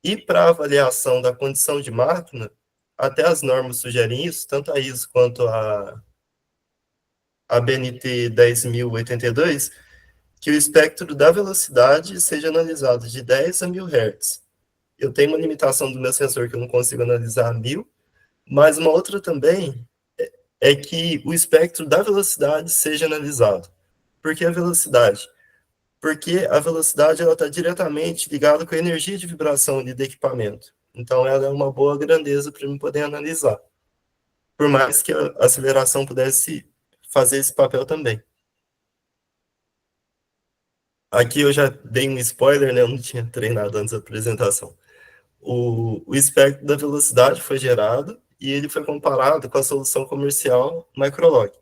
E para avaliação da condição de máquina, até as normas sugerem isso, tanto a ISO quanto a BNT 10.082, que o espectro da velocidade seja analisado de 10 a 1000 Hz. Eu tenho uma limitação do meu sensor que eu não consigo analisar a 1000, mas uma outra também é que o espectro da velocidade seja analisado. Por que a velocidade? Porque a velocidade está diretamente ligada com a energia de vibração do equipamento. Então, ela é uma boa grandeza para eu poder analisar. Por mais que a aceleração pudesse fazer esse papel também. Aqui eu já dei um spoiler, né? Eu não tinha treinado antes da apresentação. O espectro da velocidade foi gerado e ele foi comparado com a solução comercial Microlog.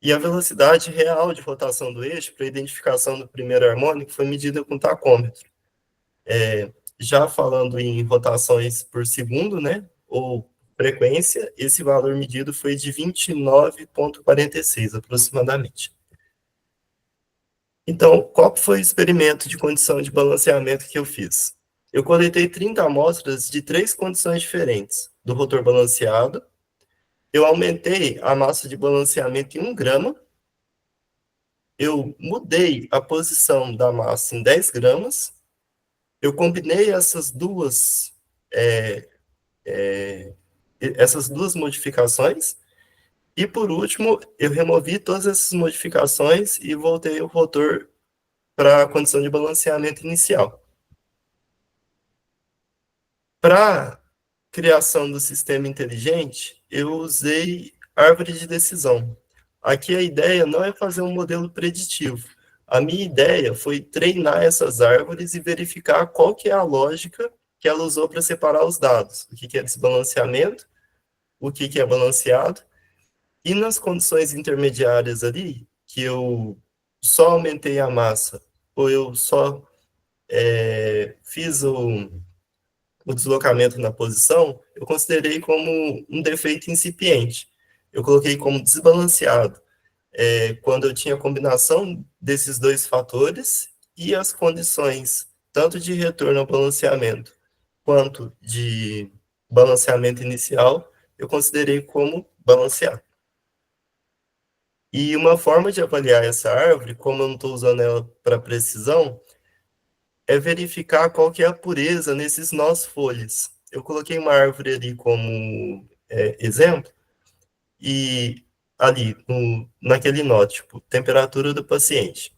E a velocidade real de rotação do eixo para identificação do primeiro harmônico foi medida com tacômetro. Já falando em rotações por segundo, né, ou frequência, esse valor medido foi de 29,46 aproximadamente. Então, qual foi o experimento de condição de balanceamento que eu fiz? Eu coletei 30 amostras de 3 condições diferentes do rotor balanceado. Eu aumentei a massa de balanceamento em 1 grama. Eu mudei a posição da massa em 10 gramas. Eu combinei essas duas modificações. E, por último, eu removi todas essas modificações e voltei o rotor para a condição de balanceamento inicial. Para criação do sistema inteligente, eu usei árvore de decisão. Aqui a ideia não é fazer um modelo preditivo. A minha ideia foi treinar essas árvores e verificar qual que é a lógica que ela usou para separar os dados. O que é desbalanceamento, o que é balanceado. E nas condições intermediárias ali, que eu só aumentei a massa, ou eu só fiz o deslocamento na posição, eu considerei como um defeito incipiente. Eu coloquei como desbalanceado quando eu tinha a combinação desses dois fatores e as condições, tanto de retorno ao balanceamento, quanto de balanceamento inicial, eu considerei como balancear. E uma forma de avaliar essa árvore, como eu não estou usando ela para precisão, é verificar qual que é a pureza nesses nós folhas. Eu coloquei uma árvore ali como exemplo, e ali, naquele nó, tipo, temperatura do paciente.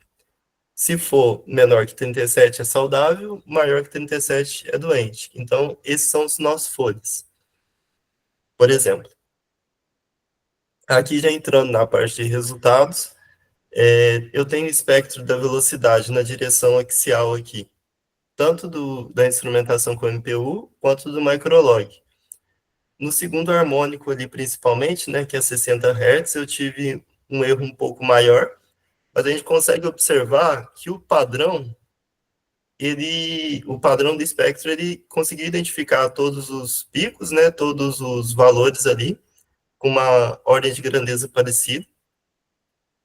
Se for menor que 37 é saudável, maior que 37 é doente. Então, esses são os nós folhas. Por exemplo, aqui já entrando na parte de resultados, eu tenho o espectro da velocidade na direção axial aqui, tanto da instrumentação com MPU, quanto do microlog. No segundo harmônico ali, principalmente, né, que é 60 Hz, eu tive um erro um pouco maior, mas a gente consegue observar que o padrão do espectro, ele conseguiu identificar todos os picos, né, todos os valores ali, com uma ordem de grandeza parecida.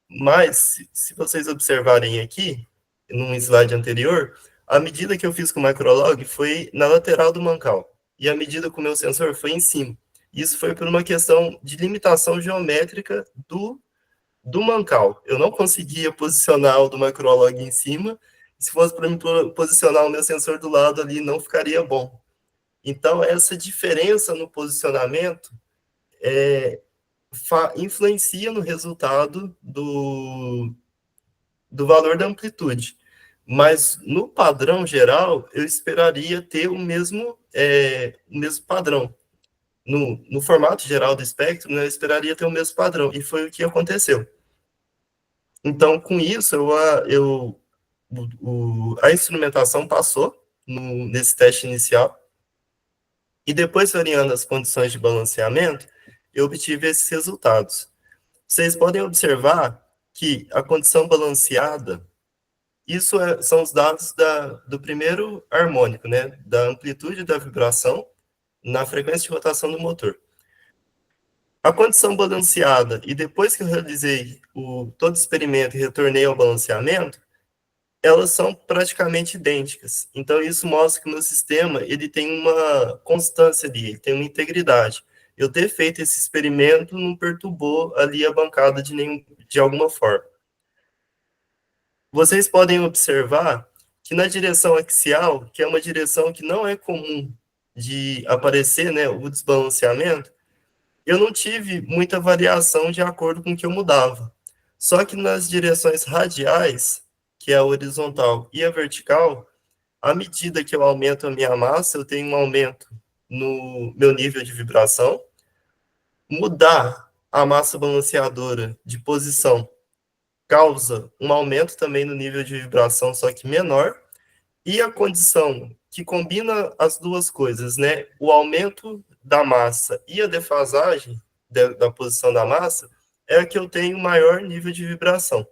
Mas, se vocês observarem aqui, num slide anterior, a medida que eu fiz com o microlog foi na lateral do mancal, e a medida com o meu sensor foi em cima. Isso foi por uma questão de limitação geométrica do mancal. Eu não conseguia posicionar o do microlog em cima, se fosse para me posicionar o meu sensor do lado ali, não ficaria bom. Então, essa diferença no posicionamento influencia no resultado do valor da amplitude. Mas, no padrão geral, eu esperaria ter o mesmo padrão. No formato geral do espectro, né, eu esperaria ter o mesmo padrão, e foi o que aconteceu. Então, com isso, a instrumentação passou nesse teste inicial, e depois, variando as condições de balanceamento, eu obtive esses resultados. Vocês podem observar que a condição balanceada, isso são os dados do primeiro harmônico, né, da amplitude da vibração na frequência de rotação do motor. A condição balanceada, e depois que eu realizei todo o experimento e retornei ao balanceamento, elas são praticamente idênticas. Então, isso mostra que o meu sistema ele tem uma constância ali, ele tem uma integridade. Eu ter feito esse experimento não perturbou ali a bancada de alguma forma. Vocês podem observar que na direção axial, que é uma direção que não é comum de aparecer, né, o desbalanceamento, eu não tive muita variação de acordo com o que eu mudava. Só que nas direções radiais, que é a horizontal e a vertical, à medida que eu aumento a minha massa, eu tenho um aumento no meu nível de vibração. Mudar a massa balanceadora de posição causa um aumento também no nível de vibração, só que menor. E a condição que combina as duas coisas, né? O aumento da massa e a defasagem da posição da massa é a que eu tenho maior nível de vibração.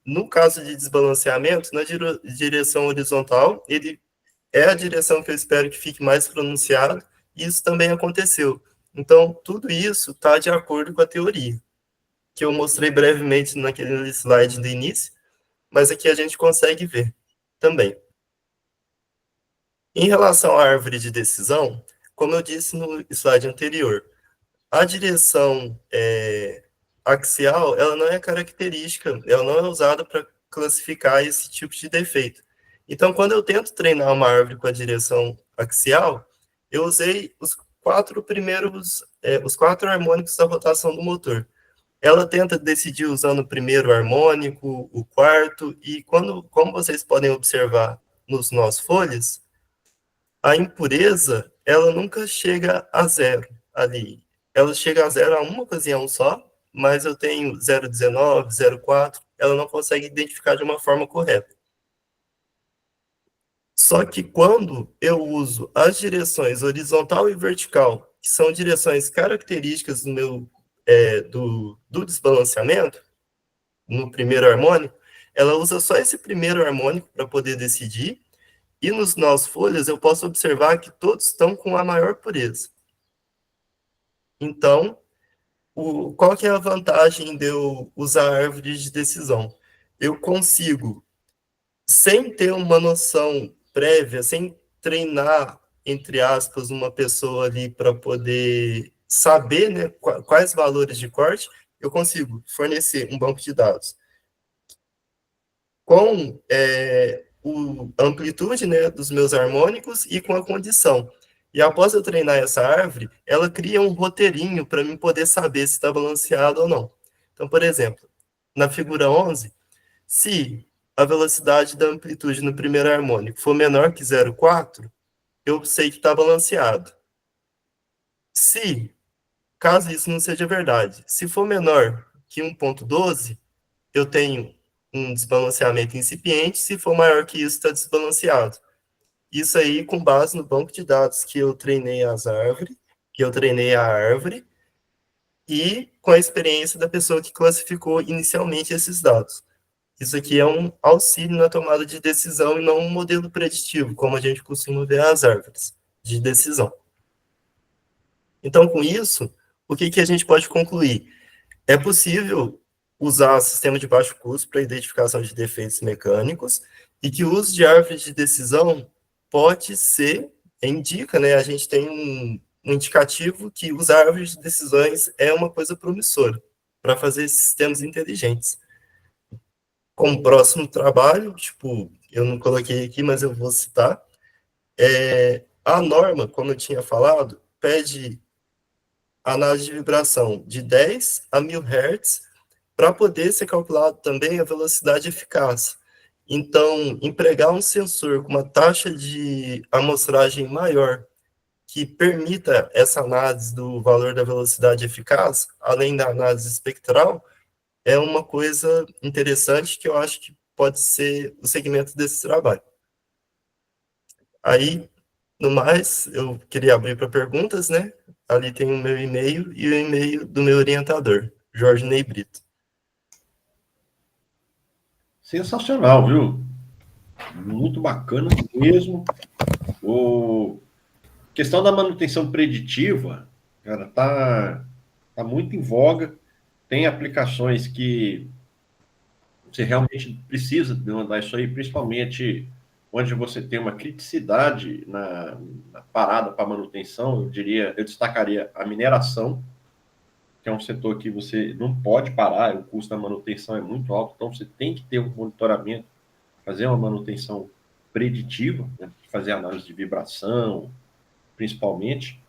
No caso de desbalanceamento, na direção horizontal, ele é a direção que eu espero que fique mais pronunciado, e isso também aconteceu. Então, tudo isso está de acordo com a teoria, que eu mostrei brevemente naquele slide do início, mas aqui a gente consegue ver também. Em relação à árvore de decisão, como eu disse no slide anterior, a direção axial, ela não é característica, ela não é usada para classificar esse tipo de defeito. Então, quando eu tento treinar uma árvore com a direção axial, eu usei os 4 harmônicos da rotação do motor. Ela tenta decidir usando o primeiro harmônico, o quarto, e como vocês podem observar nos nós folhas, a impureza, ela nunca chega a zero ali. Ela chega a zero a uma ocasião só, mas eu tenho 0,19, 0,4, ela não consegue identificar de uma forma correta. Só que quando eu uso as direções horizontal e vertical, que são direções características do desbalanceamento, no primeiro harmônico, ela usa só esse primeiro harmônico para poder decidir, e nos nós folhas eu posso observar que todos estão com a maior pureza. Então, qual que é a vantagem de eu usar a árvore de decisão? Eu consigo, sem ter uma noção prévia, sem treinar entre aspas, uma pessoa ali para poder saber, né, quais valores de corte, eu consigo fornecer um banco de dados com a amplitude, né, dos meus harmônicos e com a condição. E após eu treinar essa árvore, ela cria um roteirinho para mim poder saber se está balanceado ou não. Então, por exemplo, na figura 11, se a velocidade da amplitude no primeiro harmônico for menor que 0,4, eu sei que está balanceado. Se, caso isso não seja verdade, se for menor que 1,12, eu tenho um desbalanceamento incipiente, se for maior que isso, está desbalanceado. Isso aí com base no banco de dados que eu treinei a árvore, e com a experiência da pessoa que classificou inicialmente esses dados. Isso aqui é um auxílio na tomada de decisão e não um modelo preditivo, como a gente costuma ver as árvores de decisão. Então, com isso, o que a gente pode concluir? É possível usar sistema de baixo custo para identificação de defeitos mecânicos e que o uso de árvores de decisão pode ser, indica, né? A gente tem um indicativo que usar árvores de decisões é uma coisa promissora para fazer sistemas inteligentes. Como próximo trabalho, tipo, eu não coloquei aqui, mas eu vou citar, a norma, como eu tinha falado, pede análise de vibração de 10 a 1000 Hz para poder ser calculado também a velocidade eficaz. Então, empregar um sensor com uma taxa de amostragem maior que permita essa análise do valor da velocidade eficaz, além da análise espectral, é uma coisa interessante que eu acho que pode ser o segmento desse trabalho. Aí, no mais, eu queria abrir para perguntas, né? Ali tem o meu e-mail e o e-mail do meu orientador, Jorge Ney Brito. Sensacional, viu? Muito bacana mesmo. Questão da manutenção preditiva, cara, tá muito em voga. Tem aplicações que você realmente precisa demandar isso aí, principalmente onde você tem uma criticidade na parada para manutenção. Eu destacaria a mineração, que é um setor que você não pode parar, o custo da manutenção é muito alto, então você tem que ter um monitoramento, fazer uma manutenção preditiva, né, fazer análise de vibração, principalmente.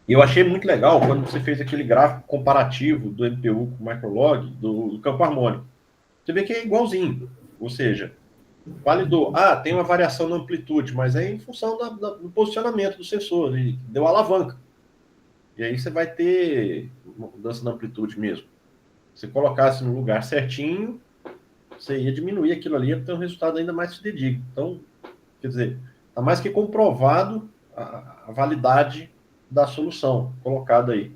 E eu achei muito legal quando você fez aquele gráfico comparativo do MPU com o microlog do campo harmônico. Você vê que é igualzinho, ou seja, validou. Tem uma variação na amplitude, mas é em função do posicionamento do sensor, ele deu alavanca. E aí você vai ter uma mudança na amplitude mesmo. Se colocasse no lugar certinho, você ia diminuir aquilo ali, ia ter um resultado ainda mais fidedigno. Então, quer dizer, está mais que comprovado a validade da solução colocada aí.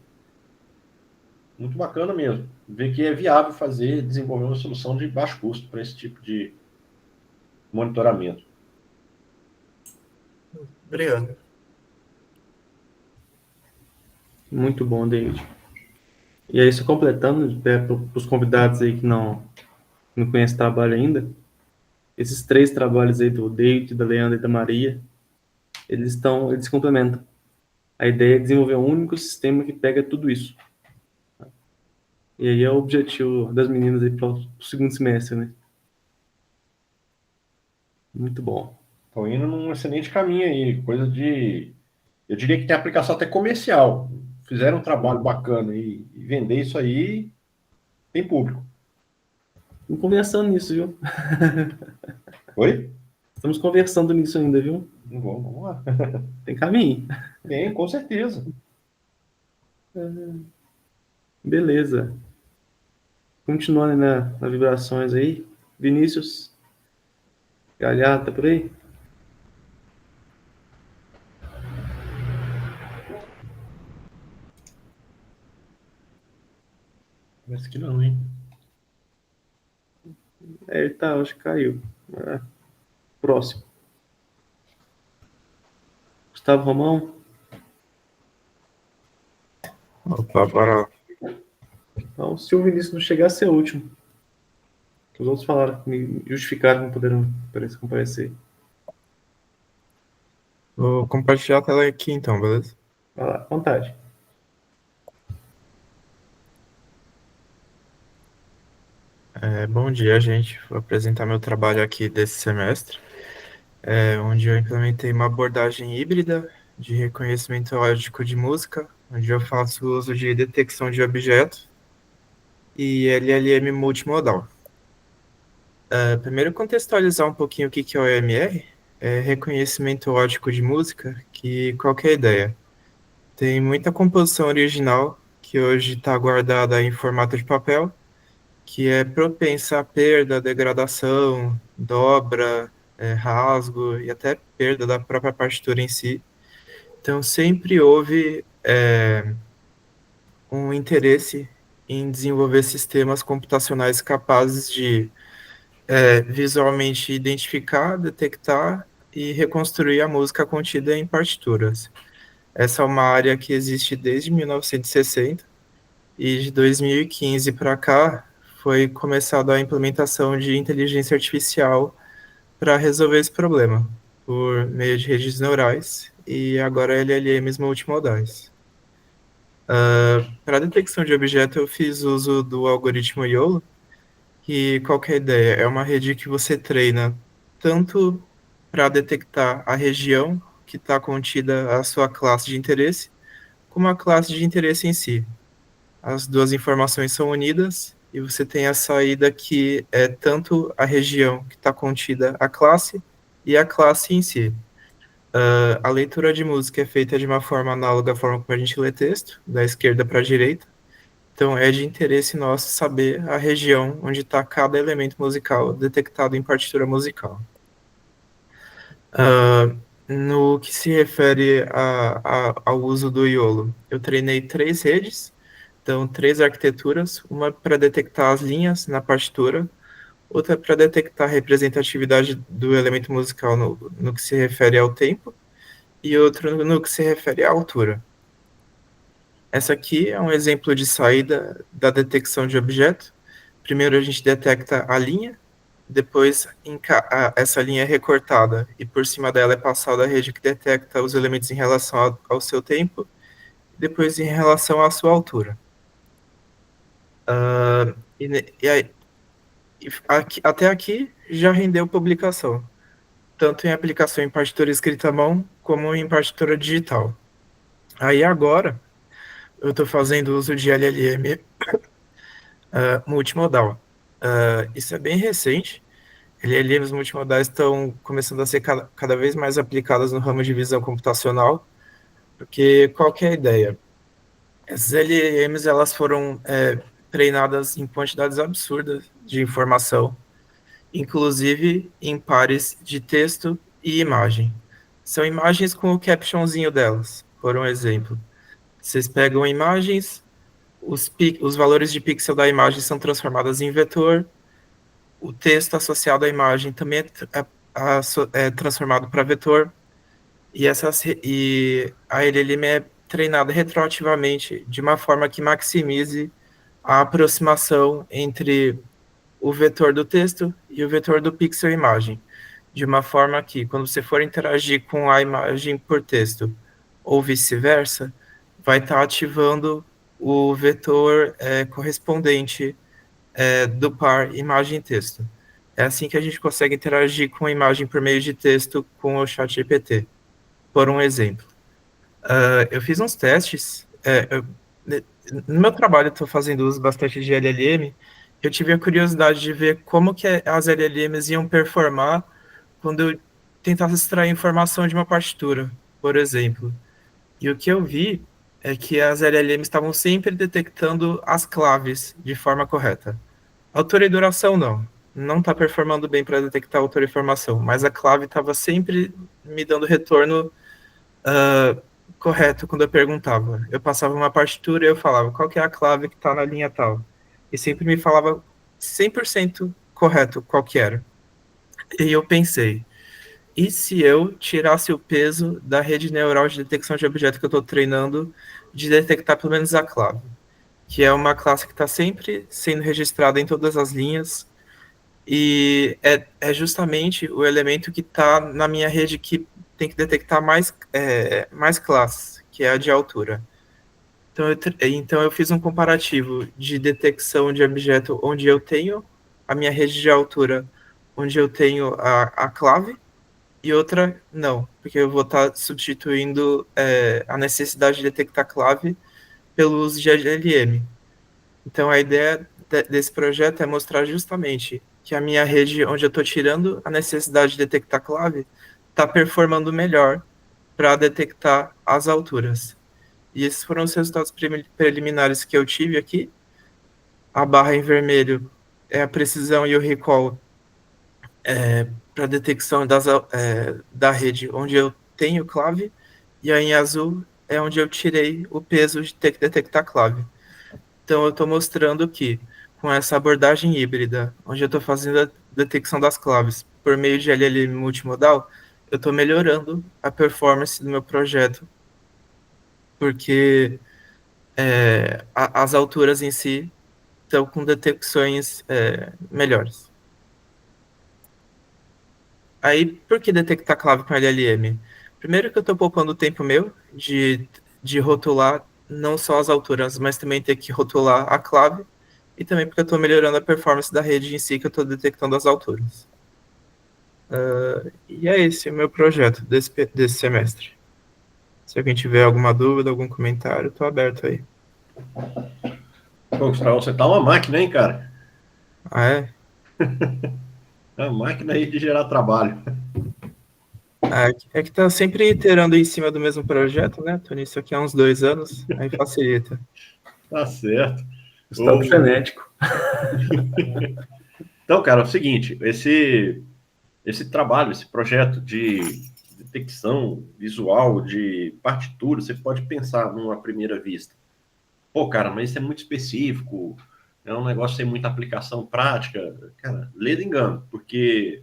Muito bacana mesmo. Ver que é viável desenvolver uma solução de baixo custo para esse tipo de monitoramento. Obrigado. Muito bom, David. E aí, só completando, para os convidados aí que não conhecem o trabalho ainda, esses 3 trabalhos aí do David, da Leandra e da Maria, eles se complementam. A ideia é desenvolver um único sistema que pega tudo isso. E aí é o objetivo das meninas aí para o segundo semestre, né? Muito bom. Estão indo num excelente caminho aí, coisa de... Eu diria que tem aplicação até comercial. Fizeram um trabalho bacana e vender isso aí tem público. Estamos conversando nisso, viu? Oi? Estamos conversando nisso ainda, viu? Vamos lá. Tem caminho. Tem, com certeza. Beleza. Continuando nas vibrações aí. Vinícius. Galhardo, tá por aí? Parece que não, hein? Ele tá, acho que caiu. Próximo. Gustavo Romão. Para Então, se o Vinícius não chegar, ser o último. Os outros falaram, me justificaram que não poderam comparecer. Vou compartilhar a tela aqui então, beleza? Vai lá, à vontade. Bom dia, gente. Vou apresentar meu trabalho aqui desse semestre, onde eu implementei uma abordagem híbrida de reconhecimento lógico de música, onde eu faço uso de detecção de objetos e LLM multimodal. Primeiro, contextualizar um pouquinho o que é o EMR, reconhecimento lógico de música, que qual que é a ideia? Tem muita composição original que hoje está guardada em formato de papel, que é propensa à perda, degradação, dobra, rasgo e até perda da própria partitura em si. Então, sempre houve um interesse em desenvolver sistemas computacionais capazes de visualmente identificar, detectar e reconstruir a música contida em partituras. Essa é uma área que existe desde 1960 e de 2015 para cá foi começada a implementação de inteligência artificial para resolver esse problema, por meio de redes neurais e agora LLMs multimodais. Para detecção de objeto, eu fiz uso do algoritmo YOLO, que qual que é a ideia? É uma rede que você treina tanto para detectar a região que está contida a sua classe de interesse, como a classe de interesse em si. As duas informações são unidas e você tem a saída que é tanto a região que está contida a classe e a classe em si. A leitura de música é feita de uma forma análoga à forma como a gente lê texto, da esquerda para a direita. Então, é de interesse nosso saber a região onde está cada elemento musical detectado em partitura musical. No que se refere ao uso do YOLO, eu treinei 3 redes, então 3 arquiteturas, uma para detectar as linhas na partitura, outra para detectar a representatividade do elemento musical no que se refere ao tempo, e outra no que se refere à altura. Essa aqui é um exemplo de saída da detecção de objeto. Primeiro a gente detecta a linha, depois essa linha é recortada e por cima dela é passada a rede que detecta os elementos em relação ao seu tempo, depois em relação à sua altura. Até aqui já rendeu publicação, tanto em aplicação em partitura escrita à mão, como em partitura digital. Aí agora, eu estou fazendo uso de LLM multimodal. Isso é bem recente. LLMs multimodais estão começando a ser cada vez mais aplicadas no ramo de visão computacional, porque qual que é a ideia? Essas LLMs elas foram treinadas em quantidades absurdas de informação, inclusive em pares de texto e imagem. São imagens com o captionzinho delas, por um exemplo. Vocês pegam imagens, os valores de pixel da imagem são transformados em vetor, o texto associado à imagem também é transformado para vetor, e a LLM é treinada retroativamente de uma forma que maximize a aproximação entre o vetor do texto e o vetor do pixel imagem, de uma forma que, quando você for interagir com a imagem por texto, ou vice-versa, vai estar ativando o vetor correspondente do par imagem-texto. É assim que a gente consegue interagir com a imagem por meio de texto com o ChatGPT. Por um exemplo, eu fiz uns testes, no meu trabalho eu estou fazendo uso bastante de LLM, eu tive a curiosidade de ver como que as LLMs iam performar quando eu tentasse extrair informação de uma partitura, por exemplo. E o que eu vi é que as LLMs estavam sempre detectando as claves de forma correta. Altura e duração não. Não está performando bem para detectar altura e informação, mas a clave estava sempre me dando retorno correto quando eu perguntava. Eu passava uma partitura e eu falava qual que é a clave que está na linha tal. E sempre me falava 100% correto qual que era. E eu pensei, e se eu tirasse o peso da rede neural de detecção de objeto que eu estou treinando de detectar pelo menos a clave, que é uma classe que está sempre sendo registrada em todas as linhas, e é justamente o elemento que está na minha rede que tem que detectar mais classes, que é a de altura. Então eu fiz um comparativo de detecção de objeto onde eu tenho a minha rede de altura, onde eu tenho a clave, e outra não, porque eu vou estar substituindo a necessidade de detectar clave pelo uso de LLM. Então a ideia desse projeto é mostrar justamente que a minha rede, onde eu estou tirando a necessidade de detectar clave, está performando melhor para detectar as alturas. E esses foram os resultados preliminares que eu tive aqui. A barra em vermelho é a precisão e o recall para detecção da rede onde eu tenho clave, e aí em azul é onde eu tirei o peso de ter que detectar clave. Então eu estou mostrando que com essa abordagem híbrida, onde eu estou fazendo a detecção das claves por meio de LLM multimodal, eu estou melhorando a performance do meu projeto, porque as alturas em si estão com detecções melhores. Aí, por que detectar clave com LLM? Primeiro que eu estou poupando tempo meu de rotular não só as alturas, mas também ter que rotular a clave, e também porque eu estou melhorando a performance da rede em si, que eu estou detectando as alturas. E é esse o meu projeto desse semestre. Se alguém tiver alguma dúvida, algum comentário, estou aberto aí. Pô, Gustavo, você tá uma máquina, hein, cara? Ah, é? É uma máquina aí de gerar trabalho. É que tá sempre iterando em cima do mesmo projeto, né? Tô nisso aqui há uns 2 anos, aí facilita. Tá certo. Gustavo frenético. Então, cara, é o seguinte, esse trabalho, esse projeto de detecção visual de partitura, você pode pensar numa primeira vista. Pô, cara, mas isso é muito específico, é um negócio sem muita aplicação prática. Cara, lê do engano, porque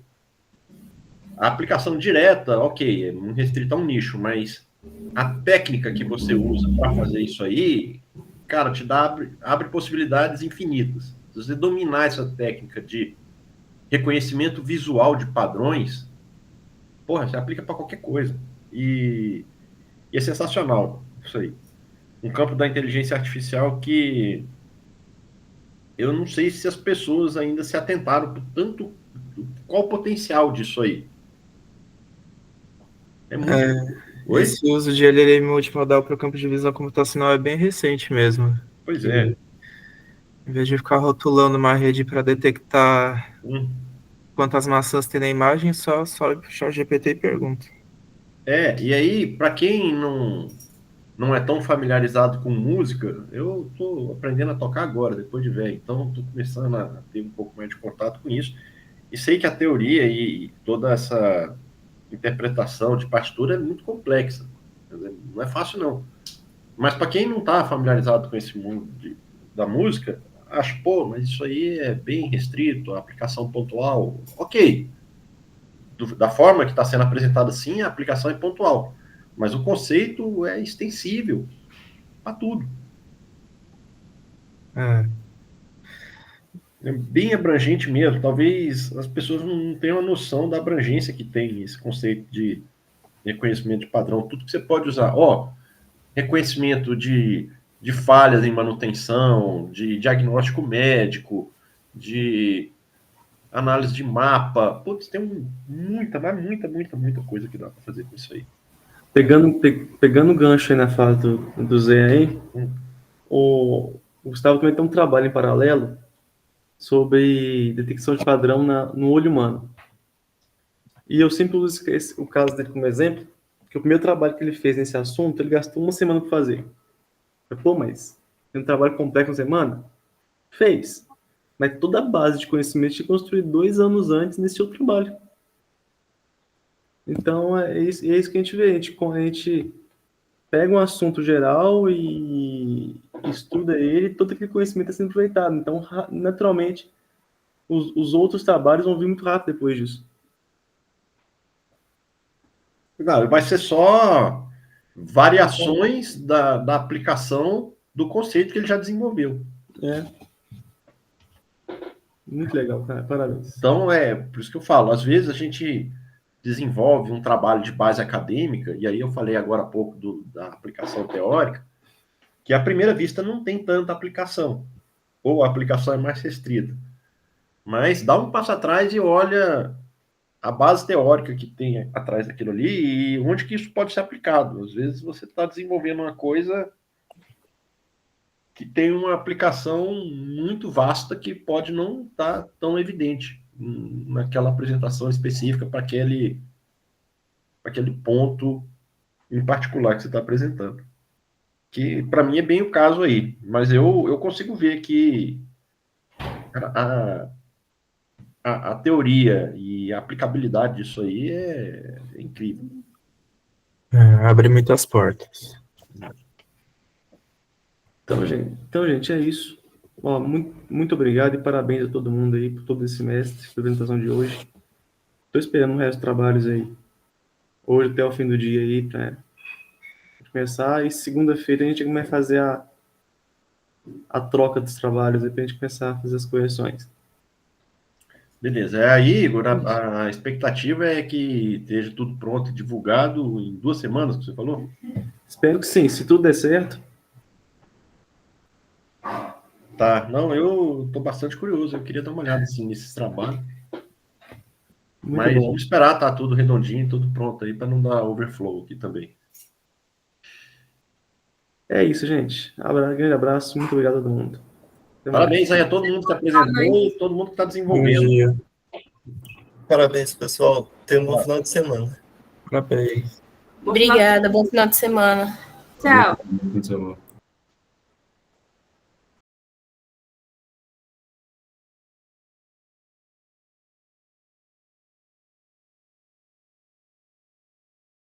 a aplicação direta, ok, é restrita a um nicho, mas a técnica que você usa para fazer isso aí, cara, abre possibilidades infinitas. Se você dominar essa técnica de reconhecimento visual de padrões, porra, você aplica para qualquer coisa. E é sensacional isso aí. Um campo da inteligência artificial que eu não sei se as pessoas ainda se atentaram por tanto. Qual o potencial disso aí? É muito. Oi? Esse uso de LLM multimodal para o campo de visão computacional é bem recente mesmo. Pois Que, é. em vez de ficar rotulando uma rede para detectar Hum. quantas maçãs tem na imagem, só sobe para o GPT e pergunta. E aí, para quem não é tão familiarizado com música, eu estou aprendendo a tocar agora, depois de velho. Então, estou começando a ter um pouco mais de contato com isso. E sei que a teoria e toda essa interpretação de partitura é muito complexa. Não é fácil, não. Mas para quem não está familiarizado com esse mundo da música, acho, pô, mas isso aí é bem restrito, a aplicação pontual. Ok. Da forma que está sendo apresentada, sim, a aplicação é pontual. Mas o conceito é extensível para tudo. É, É bem abrangente mesmo. Talvez as pessoas não tenham a noção da abrangência que tem esse conceito de reconhecimento de padrão. Tudo que você pode usar. Reconhecimento de falhas em manutenção, de diagnóstico médico, de análise de mapa. Putz, tem muita coisa que dá para fazer com isso aí. Pegando o gancho aí na fala do Zé aí, Hum. o Gustavo também tem um trabalho em paralelo sobre detecção de padrão no olho humano. E eu sempre uso o caso dele como exemplo, que o primeiro trabalho que ele fez nesse assunto, ele gastou uma semana para fazer. Eu falei, pô, mas tem um trabalho complexo uma semana? Fez. Mas toda a base de conhecimento tinha construído 2 anos antes nesse outro trabalho. Então, é isso que a gente vê. A gente pega um assunto geral e estuda ele, todo aquele conhecimento está sendo aproveitado. Então, naturalmente, os outros trabalhos vão vir muito rápido depois disso. Não, vai ser só variações da aplicação do conceito que ele já desenvolveu. É. Muito legal, cara. Parabéns. Então, por isso que eu falo, às vezes a gente desenvolve um trabalho de base acadêmica, e aí eu falei agora há pouco da aplicação teórica, que à primeira vista não tem tanta aplicação, ou a aplicação é mais restrita. Mas dá um passo atrás e olha a base teórica que tem atrás daquilo ali e onde que isso pode ser aplicado. Às vezes você está desenvolvendo uma coisa que tem uma aplicação muito vasta que pode não estar tão evidente naquela apresentação específica para aquele ponto em particular que você está apresentando. Que para mim é bem o caso aí, mas eu consigo ver que a teoria e a aplicabilidade disso aí é incrível. Abre muitas portas. Então, gente, é isso. Ó, muito obrigado e parabéns a todo mundo aí por todo esse semestre, pela apresentação de hoje. Estou esperando o resto dos trabalhos aí. Hoje até o fim do dia aí, para começar. E segunda-feira a gente vai fazer a troca dos trabalhos, aí pra gente começar a fazer as correções. Beleza. Aí, Igor, a expectativa é que esteja tudo pronto e divulgado em 2 semanas, que você falou? Espero que sim, se tudo der certo. Tá. Não, eu estou bastante curioso. Eu queria dar uma olhada assim, nesses trabalhos. Muito Mas bom. vamos esperar, tá tudo redondinho, tudo pronto aí, para não dar overflow aqui também. É isso, gente. Grande abraço, muito obrigado a todo mundo. Até mais. Parabéns aí a todo mundo que apresentou e todo mundo que está Bom desenvolvendo. dia. Parabéns, pessoal. Tenham um bom final de semana. Parabéns. Obrigada, bom final de semana. Tchau. Muito bom.